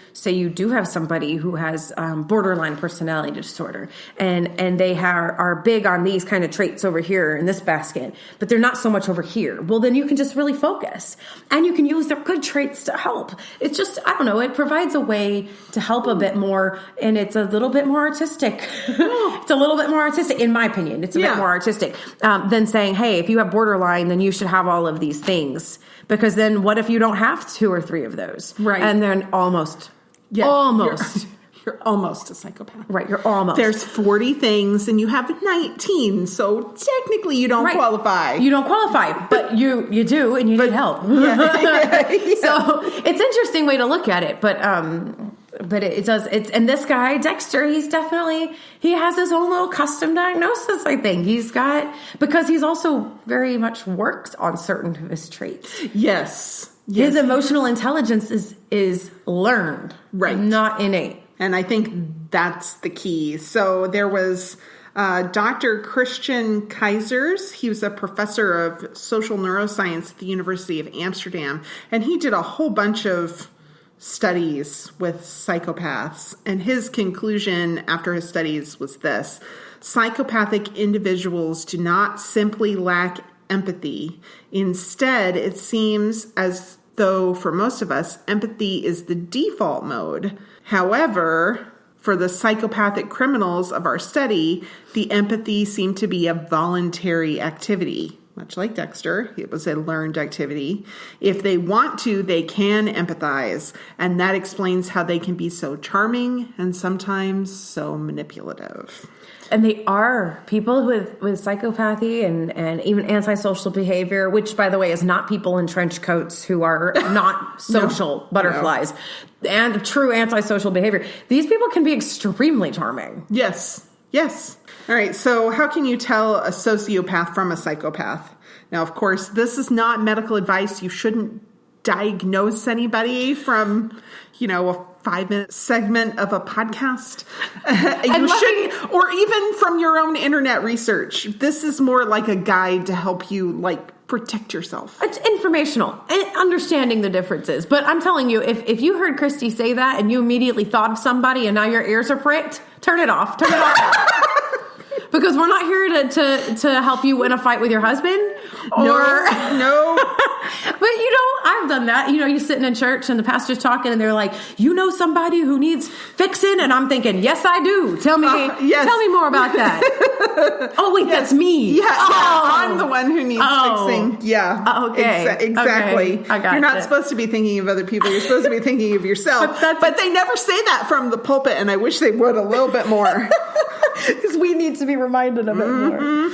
do have somebody who has borderline personality disorder and they are big on these kind of traits over here in this basket, but they're not so much over here. Well, then you can just really focus and you can use their good traits to help. It's just, I don't know, it provides a way to help a bit more, and it's a little bit more artistic. It's a little bit more artistic, in my opinion. It's a bit more artistic than saying, hey, if you have borderline, then you should have all of these things. Because then what if you don't have 2 or 3 of those? Right. And then almost. You're almost a psychopath. Right, you're almost. There's 40 things and you have 19, so technically you don't qualify. You don't qualify, but you do, and you need help. So it's an interesting way to look at it, but it does. And this guy Dexter, he has his own little custom diagnosis. I think because he's also very much worked on certain of his traits. Yes. His emotional intelligence is learned, right? Not innate. And I think that's the key. So there was Dr. Christian Keizers. He was a professor of social neuroscience at the University of Amsterdam, and he did a whole bunch of studies with psychopaths. And his conclusion after his studies was this: psychopathic individuals do not simply lack empathy. Instead, it seems as though for most of us, empathy is the default mode. However, for the psychopathic criminals of our study, the empathy seemed to be a voluntary activity. Much like Dexter, it was a learned activity. If they want to, they can empathize. And that explains how they can be so charming and sometimes so manipulative. And they are people with psychopathy and even antisocial behavior, which, by the way, is not people in trench coats who are not social butterflies. No. And true antisocial behavior. These people can be extremely charming. Yes. All right, so how can you tell a sociopath from a psychopath? Now, of course, this is not medical advice. You shouldn't diagnose anybody from, a 5-minute segment of a podcast. You shouldn't, or even from your own internet research. This is more like a guide to help you, protect yourself. It's informational and understanding the differences. But I'm telling you, if you heard Christy say that and you immediately thought of somebody and now your ears are pricked, turn it off. Because we're not here to help you win a fight with your husband. No. But, I've done that. You're sitting in church and the pastor's talking and they're like, somebody who needs fixing? And I'm thinking, yes, I do. Tell me more about that. Oh, wait, that's me. Yeah, I'm the one who needs fixing. Yeah. Okay. Exactly. Okay. I got You're not supposed to be thinking of other people. You're supposed to be thinking of yourself. But they never say that from the pulpit, and I wish they would a little bit more. Because we need to be reminded of it more.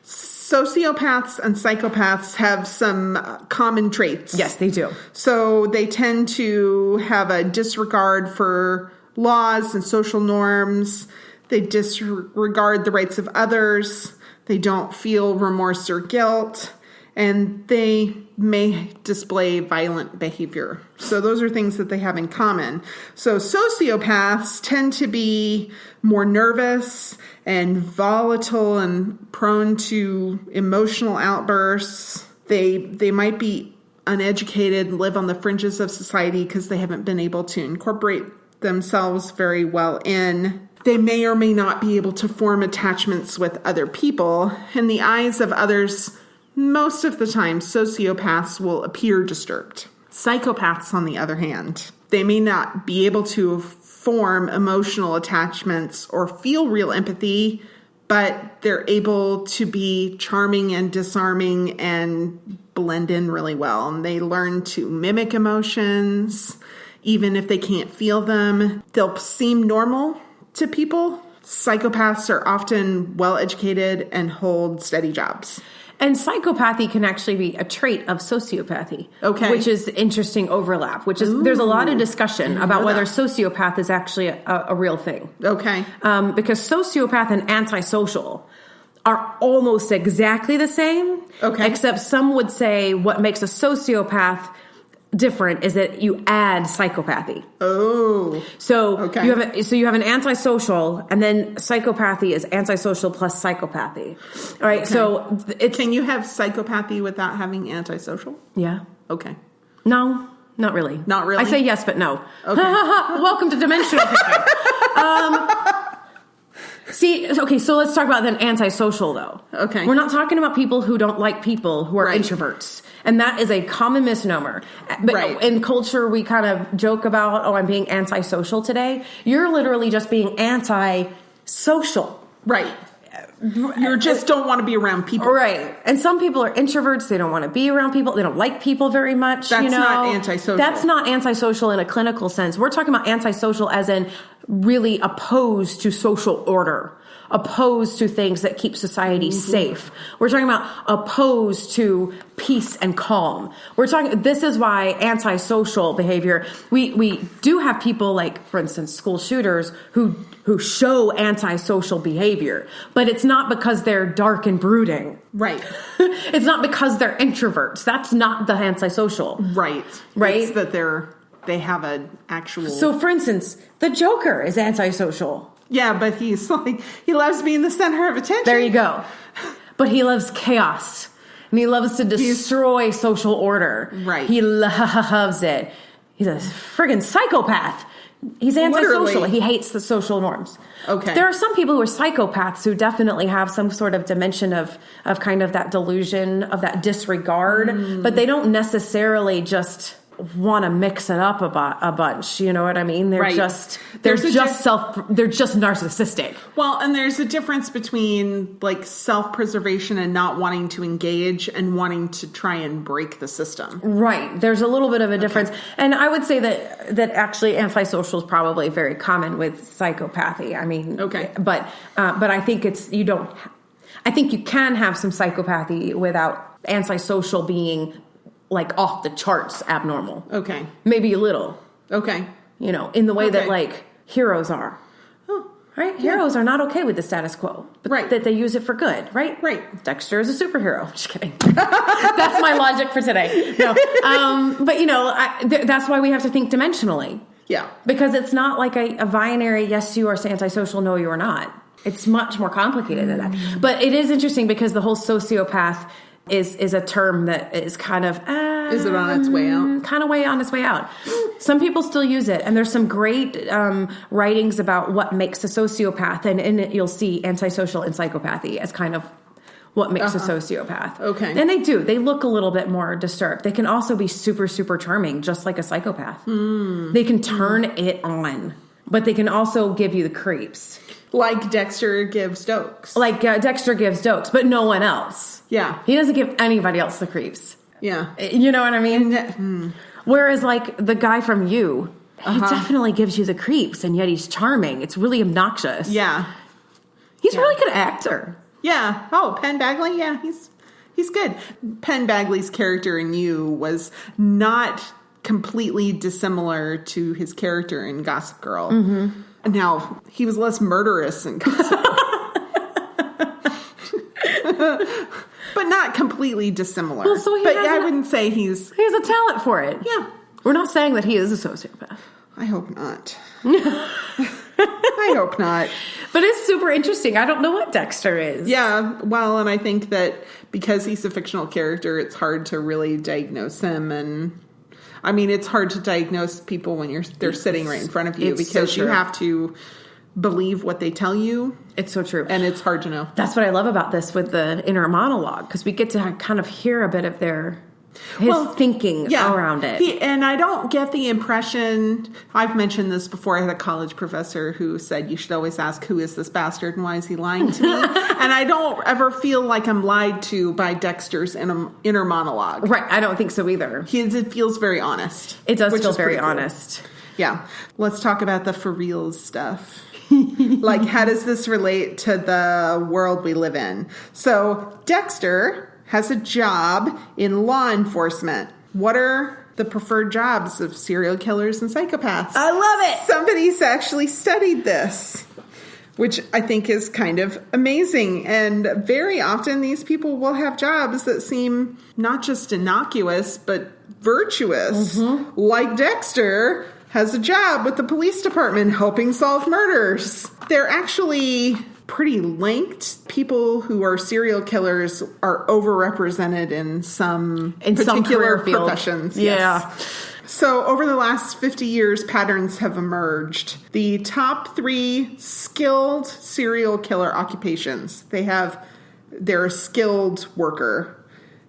Sociopaths and psychopaths have some common traits. Yes, they do. So they tend to have a disregard for laws and social norms. They disregard the rights of others. They don't feel remorse or guilt. And they may display violent behavior. So those are things that they have in common. So sociopaths tend to be more nervous and volatile and prone to emotional outbursts. They might be uneducated and live on the fringes of society because they haven't been able to incorporate themselves very well in. They may or may not be able to form attachments with other people. In the eyes of others, most of the time, sociopaths will appear disturbed. Psychopaths, on the other hand, They may not be able to form emotional attachments or feel real empathy, but they're able to be charming and disarming and blend in really well. And they learn to mimic emotions, even if they can't feel them. They'll seem normal to people. Psychopaths are often well-educated and hold steady jobs. And psychopathy can actually be a trait of sociopathy. Okay. Which is interesting overlap, which is, there's a lot of discussion about whether sociopath is actually a real thing. Okay. Because sociopath and antisocial are almost exactly the same. Okay. Except some would say what makes a sociopath different is that you add psychopathy. Oh. So you have an antisocial, and then psychopathy is antisocial plus psychopathy. All right. Okay. So can you have psychopathy without having antisocial? Yeah. Okay. No, not really. Not really? I say yes, but no. Okay. Welcome to dimensional thinking. Okay, so let's talk about then antisocial, though. Okay. We're not talking about people who don't like people who are introverts. And that is a common misnomer. But in culture, we kind of joke about, I'm being antisocial today. You're literally just being antisocial. Right. You just don't want to be around people. Right. And some people are introverts. They don't want to be around people. They don't like people very much. That's not antisocial. That's not antisocial in a clinical sense. We're talking about antisocial as in really opposed to social order, opposed to things that keep society safe. We're talking about opposed to peace and calm. This is why antisocial behavior, we do have people like, for instance, school shooters who show antisocial behavior, but it's not because they're dark and brooding. Right. It's not because they're introverts. That's not the antisocial. Right. Right. It's that they have an actual. So for instance, the Joker is antisocial. Yeah, but he's like, he loves being the center of attention. There you go. But he loves chaos. And he loves to destroy social order. Right. He loves it. He's a friggin' psychopath. He's antisocial. Literally. He hates the social norms. Okay. There are some people who are psychopaths who definitely have some sort of dimension of kind of that delusion, of that disregard. But they don't necessarily just want to mix it up a bunch. You know what I mean? They're just narcissistic. Well, and there's a difference between like self-preservation and not wanting to engage and wanting to try and break the system. Right. There's a little bit of a difference. And I would say that actually antisocial is probably very common with psychopathy. I mean, but I think I think you can have some psychopathy without antisocial being like off the charts abnormal. Okay. Maybe a little. Okay. You know, in the way that like heroes are. Oh. Right? Yeah. Heroes are not okay with the status quo. But that they use it for good, right? Right. Dexter is a superhero. Just kidding. That's my logic for today. No. But you know, that's why we have to think dimensionally. Yeah. Because it's not like a binary, yes, you are antisocial, no, you are not. It's much more complicated than that. But it is interesting because the whole sociopath is a term that is kind of is it on its way out? Kind of way on its way out. Some people still use it, and there's some great writings about what makes a sociopath, and in it you'll see antisocial and psychopathy as kind of what makes a sociopath. Okay. And they look a little bit more disturbed. They can also be super, super charming, just like a psychopath. They can turn it on, but they can also give you the creeps. Like Dexter gives Dokes. Dexter gives Dokes, but no one else. Yeah. He doesn't give anybody else the creeps. Yeah. You know what I mean? Whereas, like, the guy from You, he definitely gives you the creeps, and yet he's charming. It's really obnoxious. Yeah. He's a really good actor. Yeah. Oh, Penn Badgley? Yeah, he's good. Penn Badgley's character in You was not completely dissimilar to his character in Gossip Girl. Mm-hmm. Now, he was less murderous in Gossip Girl. But not completely dissimilar. Well, so I wouldn't say he has a talent for it. Yeah. We're not saying that he is a sociopath. I hope not. I hope not. But it's super interesting. I don't know what Dexter is. Yeah, well, and I think that because he's a fictional character, it's hard to really diagnose him. And I mean, it's hard to diagnose people when they're sitting right in front of you because you have to believe what they tell you. It's so true. And it's hard to know. That's what I love about this with the inner monologue, because we get to kind of hear a bit of their thinking around it. And I don't get the impression, I've mentioned this before, I had a college professor who said you should always ask, who is this bastard and why is he lying to me? And I don't ever feel like I'm lied to by Dexter's inner monologue. Right, I don't think so either. It feels very honest. It does feel very honest. Yeah. Let's talk about the for reals stuff. Like, how does this relate to the world we live in? So, Dexter has a job in law enforcement. What are the preferred jobs of serial killers and psychopaths? I love it! Somebody's actually studied this, which I think is kind of amazing. And very often these people will have jobs that seem not just innocuous, but virtuous. Mm-hmm. Like Dexter has a job with the police department helping solve murders. They're actually pretty linked. People who are serial killers are overrepresented in some particular professions. Yeah. Yes. So over the last 50 years, patterns have emerged. The top 3 skilled serial killer occupations. They're a skilled worker.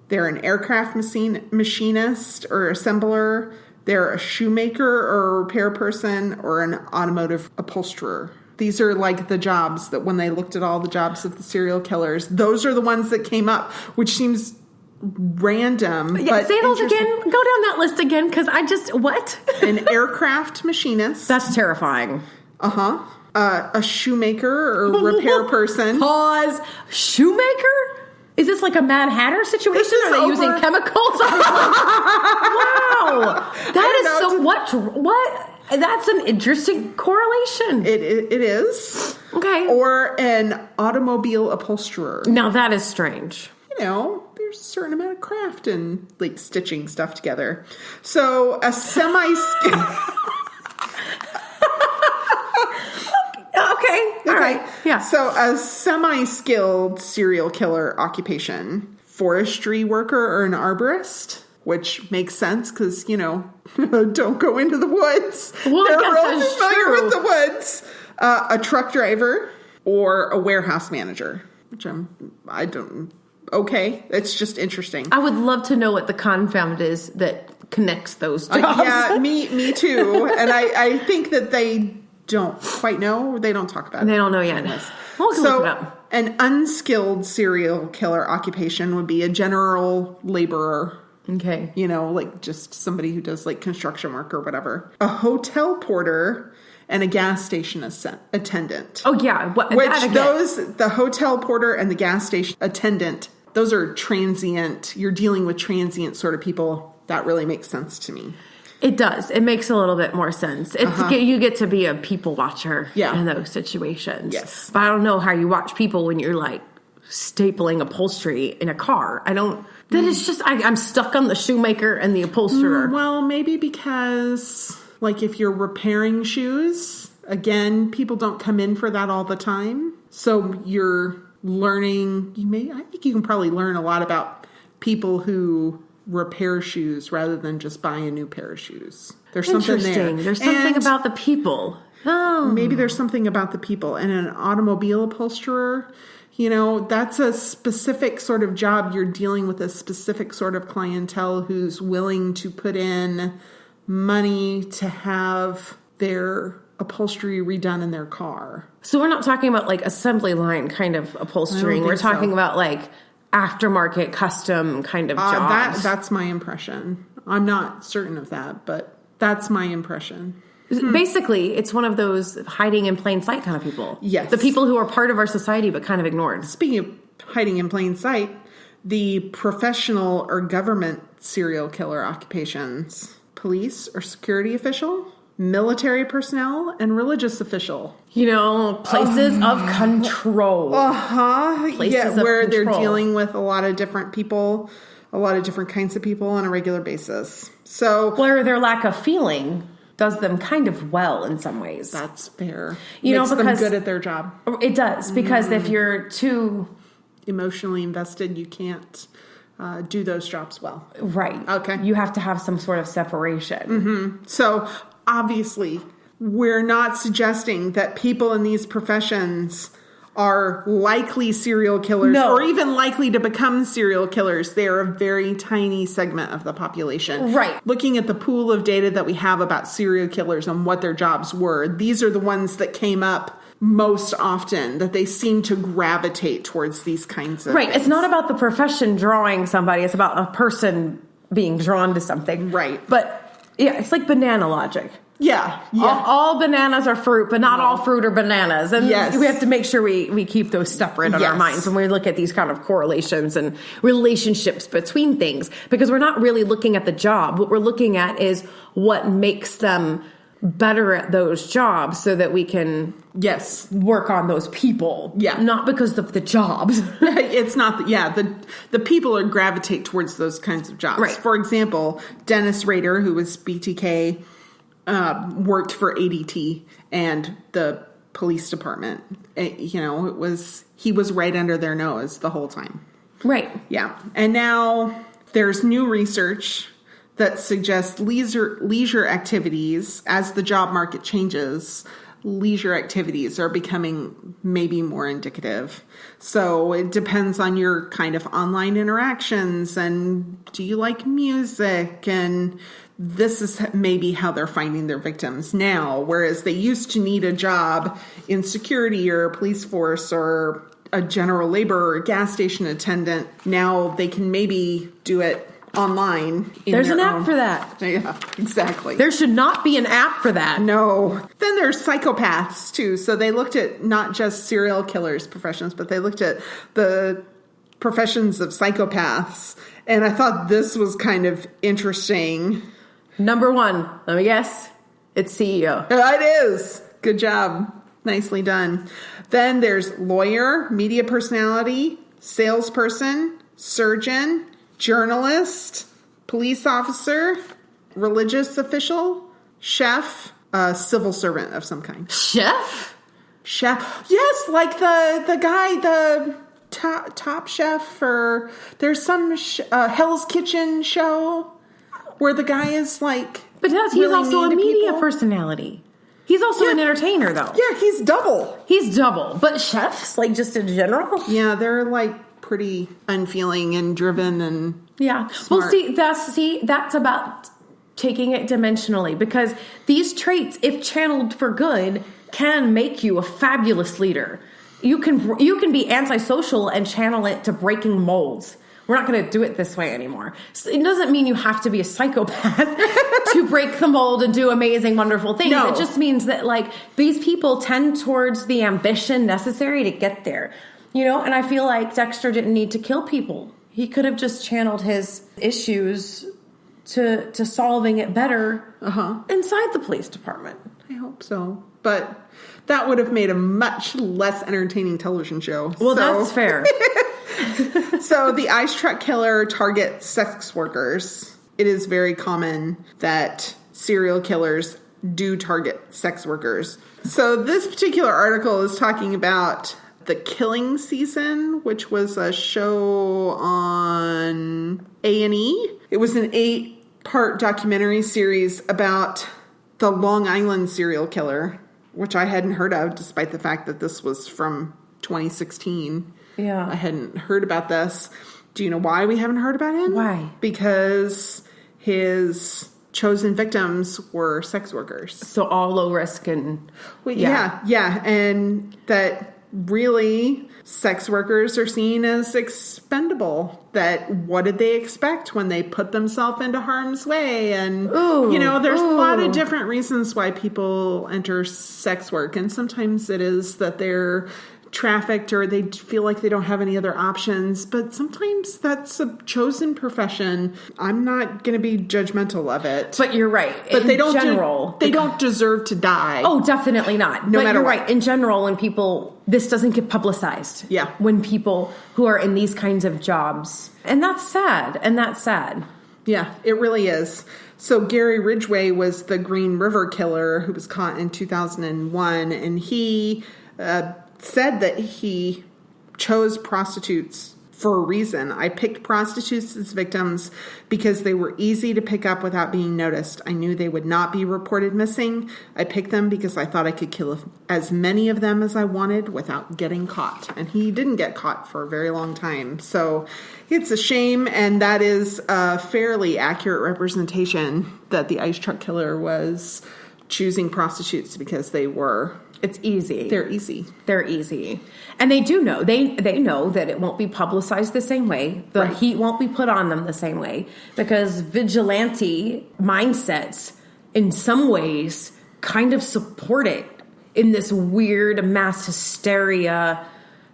They're an aircraft machinist or assembler. They're a shoemaker or a repair person or an automotive upholsterer. These are like the jobs that when they looked at all the jobs of the serial killers, those are the ones that came up, which seems random. Yeah, but say those again. Go down that list again, because what? An aircraft machinist. That's terrifying. Uh-huh. A shoemaker or repair person. Pause. Shoemaker? Is this like a Mad Hatter situation? Are they using chemicals? Wow. That is so much. What? That's an interesting correlation. It is. Okay. Or an automobile upholsterer. Now that is strange. There's a certain amount of craft in like stitching stuff together. So a semi-skilled... Okay. All right. Yeah. So a semi-skilled serial killer occupation, forestry worker or an arborist, which makes sense because, don't go into the woods. Well, they're real that's familiar true. with the woods. A truck driver or a warehouse manager, which okay. It's just interesting. I would love to know what the confound is that connects those jobs. Yeah, me too. And I think that they don't quite know. They don't talk about it. They don't know yet. We'll look it up. An unskilled serial killer occupation would be a general laborer. Okay. Like just somebody who does like construction work or whatever. A hotel porter and a gas station attendant. Oh, yeah. The hotel porter and the gas station attendant, those are transient. You're dealing with transient sort of people. That really makes sense to me. It does. It makes a little bit more sense. You get to be a people watcher in those situations. Yes. But I don't know how you watch people when you're like stapling upholstery in a car. That is just, I'm stuck on the shoemaker and the upholsterer. Well, maybe because like if you're repairing shoes, again, people don't come in for that all the time. So you're learning, I think you can probably learn a lot about people who repair shoes rather than just buy a new pair of shoes. There's something there. There's something about the people. Oh. Maybe there's something about the people. And an automobile upholsterer, that's a specific sort of job. You're dealing with a specific sort of clientele who's willing to put in money to have their upholstery redone in their car. So we're not talking about like assembly line kind of upholstering. We're talking about like aftermarket custom kind of jobs. That's my impression. I'm not certain of that, but that's my impression. Basically, it's one of those hiding in plain sight kind of people. Yes. The people who are part of our society but kind of ignored. Speaking of hiding in plain sight, the professional or government serial killer occupations, police or security official, military personnel, and religious official. Places of control. Places where they're dealing with a lot of different people, a lot of different kinds of people on a regular basis. So where their lack of feeling does them kind of well in some ways. That's fair. Makes them good at their job. It does, because if you're too emotionally invested, you can't do those jobs well. Right. Okay. You have to have some sort of separation. Mm-hmm. So obviously, we're not suggesting that people in these professions are likely serial killers or even likely to become serial killers. They are a very tiny segment of the population. Right. Looking at the pool of data that we have about serial killers and what their jobs were, these are the ones that came up most often, that they seem to gravitate towards these kinds of things. It's not about the profession drawing somebody. It's about a person being drawn to something. Right. But, yeah, it's like banana logic. Yeah. All bananas are fruit, but not all fruit are bananas. And yes. we have to make sure we keep those separate in our minds when we look at these kind of correlations and relationships between things. Because we're not really looking at the job. What we're looking at is what makes them better at those jobs so that we can work on those people. Yeah. Not because of the jobs. It's not, the people are gravitate towards those kinds of jobs. Right. For example, Dennis Rader, who was BTK, worked for ADT and the police department. He was right under their nose the whole time. Right. Yeah. And now there's new research that suggests leisure activities, as the job market changes, leisure activities are becoming maybe more indicative. So it depends on your kind of online interactions, and do you like music, and this is maybe how they're finding their victims now, whereas they used to need a job in security or police force or a general labor or gas station attendant. Now they can maybe do it online. There's an app for that. Yeah, exactly. There should not be an app for that. No. Then there's psychopaths too. So they looked at not just serial killers' professions, but they looked at the professions of psychopaths. And I thought this was kind of interesting. Number one, let me guess, it's CEO. It is. Good job. Nicely done. Then there's lawyer, media personality, salesperson, surgeon, journalist, police officer, religious official, chef, civil servant of some kind. Chef? Yes, like the guy, the top chef, or there's some Hell's Kitchen show where the guy is like... But he's really also a mean to media people. personality. He's also an entertainer, though. Yeah, he's double. But chefs, like just in general? Yeah, they're like pretty unfeeling and driven and smart. Well, that's about taking it dimensionally, because these traits, if channeled for good, can make you a fabulous leader. You can be antisocial and channel it to breaking molds. We're not going to do it this way anymore. So it doesn't mean you have to be a psychopath to break the mold and do amazing, wonderful things. No. It just means that, like, these people tend towards the ambition necessary to get there. And I feel like Dexter didn't need to kill people. He could have just channeled his issues to solving it better inside the police department. I hope so. But that would have made a much less entertaining television show. Well, that's fair. So the ice truck killer targets sex workers. It is very common that serial killers do target sex workers. So this particular article is talking about The Killing Season, which was a show on A&E. It was an 8-part documentary series about the Long Island serial killer, which I hadn't heard of, despite the fact that this was from 2016. Yeah. I hadn't heard about this. Do you know why we haven't heard about him? Why? Because his chosen victims were sex workers. So all low risk and... Yeah. And that really sex workers are seen as expendable. That what did they expect when they put themselves into harm's way? And, there's a lot of different reasons why people enter sex work. And sometimes it is that they're trafficked or they feel like they don't have any other options, but sometimes that's a chosen profession. I'm not going to be judgmental of it, but you're right. But they don't deserve to die. Oh, definitely not. No matter what. Right. In general, when people, this doesn't get publicized. Yeah. When people who are in these kinds of jobs, and that's sad. Yeah, it really is. So Gary Ridgway was the Green River killer who was caught in 2001, and he said that he chose prostitutes for a reason. I picked prostitutes as victims because they were easy to pick up without being noticed. I knew they would not be reported missing. I picked them because I thought I could kill as many of them as I wanted without getting caught. And he didn't get caught for a very long time. So it's a shame, and that is a fairly accurate representation that the ice truck killer was choosing prostitutes because they were... It's easy. They're easy. They're easy. And they do know. They know that it won't be publicized the same way. The heat won't be put on them the same way. Because vigilante mindsets, in some ways, kind of support it in this weird mass hysteria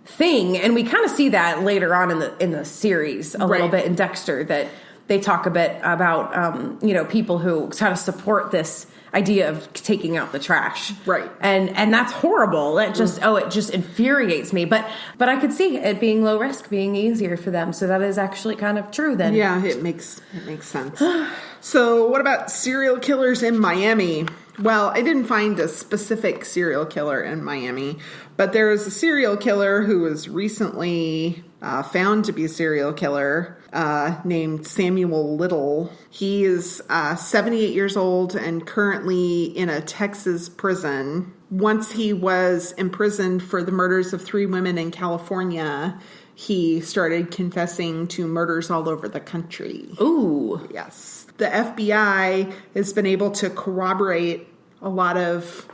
thing. And we kind of see that later on in the series a little bit in Dexter, that they talk a bit about, people who kind of support this idea of taking out the trash. Right. And that's horrible. It just infuriates me. But I could see it being low risk, being easier for them. So that is actually kind of true then. Yeah, it makes sense. So what about serial killers in Miami? Well, I didn't find a specific serial killer in Miami, but there is a serial killer who was recently found to be a serial killer named Samuel Little. He is 78 years old and currently in a Texas prison. Once he was imprisoned for the murders of 3 women in California, he started confessing to murders all over the country. Ooh. Yes. The FBI has been able to corroborate a lot of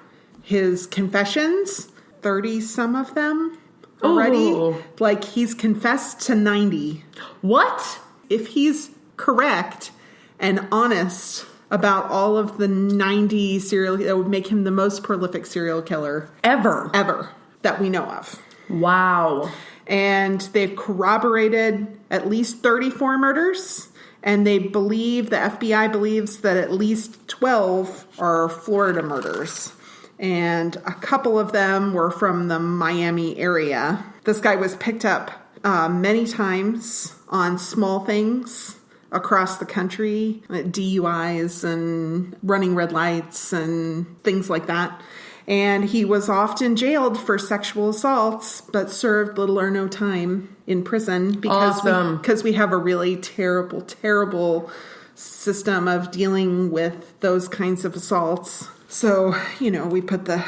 his confessions, 30 some of them already. Ooh. Like, he's confessed to 90. What? If he's correct and honest about all of the 90 that would make him the most prolific serial killer Ever that we know of. Wow. And they've corroborated at least 34 murders. And the FBI believes that at least 12 are Florida murders. And a couple of them were from the Miami area. This guy was picked up many times on small things across the country, DUIs and running red lights and things like that. And he was often jailed for sexual assaults, but served little or no time in prison because we have a really terrible, terrible system of dealing with those kinds of assaults. So, we put the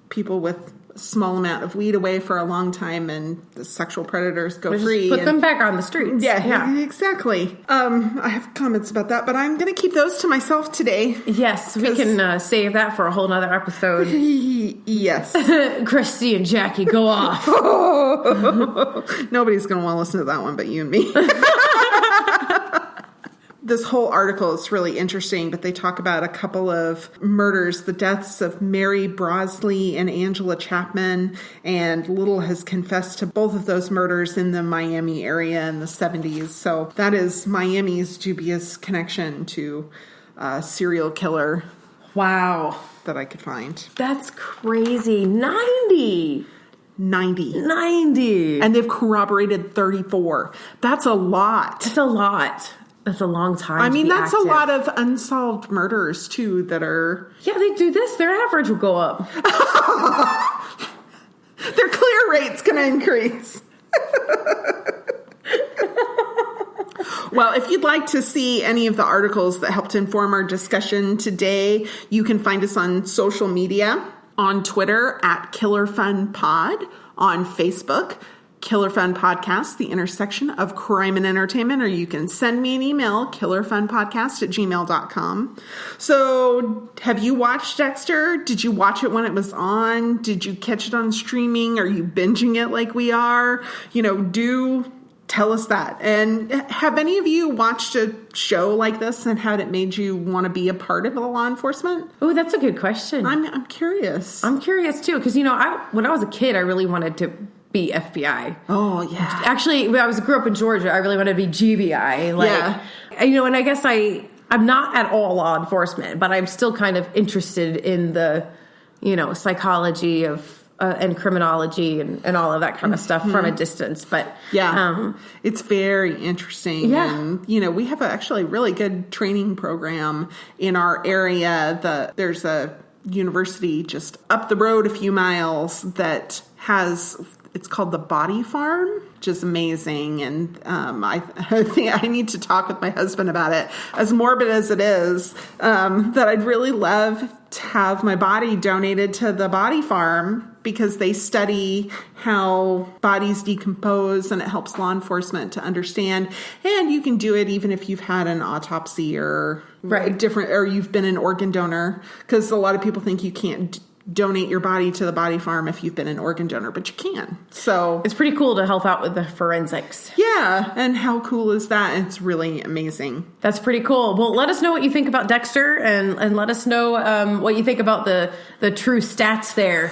people with a small amount of weed away for a long time, and the sexual predators go free. Put them back on the streets. Yeah, exactly. I have comments about that, but I'm going to keep those to myself today. Yes, we can save that for a whole nother episode. Yes. Christy and Jackie, go off. Nobody's going to want to listen to that one but you and me. This whole article is really interesting, but they talk about a couple of murders, the deaths of Mary Brosley and Angela Chapman, and Little has confessed to both of those murders in the Miami area in the 70s. So that is Miami's dubious connection to a serial killer. Wow. That I could find. That's crazy. 90. And they've corroborated 34. That's a lot. That's a lot. That's a long time. I mean, that's active. a lot of unsolved murders, too, that are... Yeah, they do this. Their average will go up. Their clear rate's going to increase. Well, if you'd like to see any of the articles that helped inform our discussion today, you can find us on social media, on Twitter at KillerFunPod, on Facebook, Killer Fun Podcast, the intersection of crime and entertainment, or you can send me an email, killerfunpodcast@gmail.com. So, have you watched Dexter? Did you watch it when it was on? Did you catch it on streaming? Are you binging it like we are? Do tell us that. And have any of you watched a show like this and had it made you want to be a part of the law enforcement? Oh, that's a good question. I'm curious. I'm curious too, because when I was a kid, I really wanted to be FBI. Oh, yeah. Actually, when I grew up in Georgia, I really wanted to be GBI. And I guess I'm not at all law enforcement, but I'm still kind of interested in the, psychology of and criminology and all of that kind of stuff from a distance. But it's very interesting. Yeah. And, we have actually really good training program in our area. There's a university just up the road a few miles that has It's called The Body Farm, which is amazing. And I think I need to talk with my husband about it. As morbid as it is, that I'd really love to have my body donated to the Body Farm, because they study how bodies decompose, and it helps law enforcement to understand. And you can do it even if you've had an autopsy or or you've been an organ donor, because a lot of people think you can't donate your body to the Body Farm if you've been an organ donor, but you can. So it's pretty cool to help out with the forensics. Yeah. And how cool is that? It's really amazing. That's pretty cool. Well, let us know what you think about Dexter, and let us know what you think about the true stats there.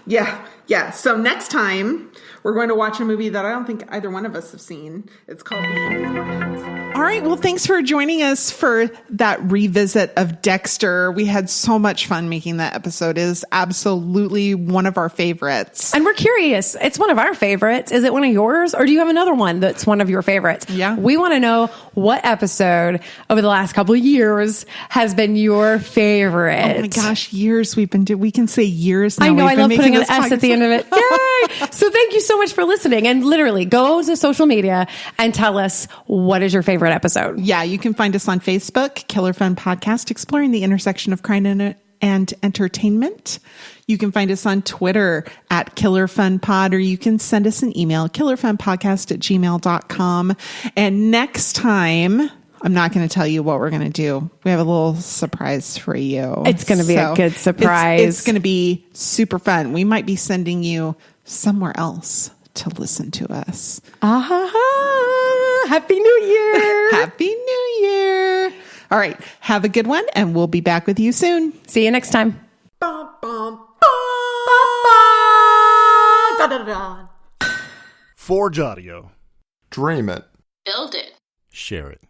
Yeah. So next time we're going to watch a movie that I don't think either one of us have seen. It's called The Informant. All right. Well, thanks for joining us for that revisit of Dexter. We had so much fun making that episode. It is absolutely one of our favorites. And we're curious. It's one of our favorites. Is it one of yours, or do you have another one that's one of your favorites? Yeah. We want to know what episode over the last couple of years has been your favorite. Oh my gosh, years we can say years now. I know. I love putting an S podcast at the end of it. Yay! So thank you so much for listening. And literally go to social media and tell us what is your favorite episode. Yeah, you can find us on Facebook, Killer Fun Podcast, exploring the intersection of crime and entertainment. You can find us on Twitter at Killer Fun Pod, or you can send us an email, killerfunpodcast@gmail.com. And next time, I'm not going to tell you what we're going to do. We have a little surprise for you. It's going to be a good surprise. It's going to be super fun. We might be sending you somewhere else to listen to us. Happy New Year. Happy New Year. All right. Have a good one, and we'll be back with you soon. See you next time. Forge Audio. Dream it. Build it. Share it.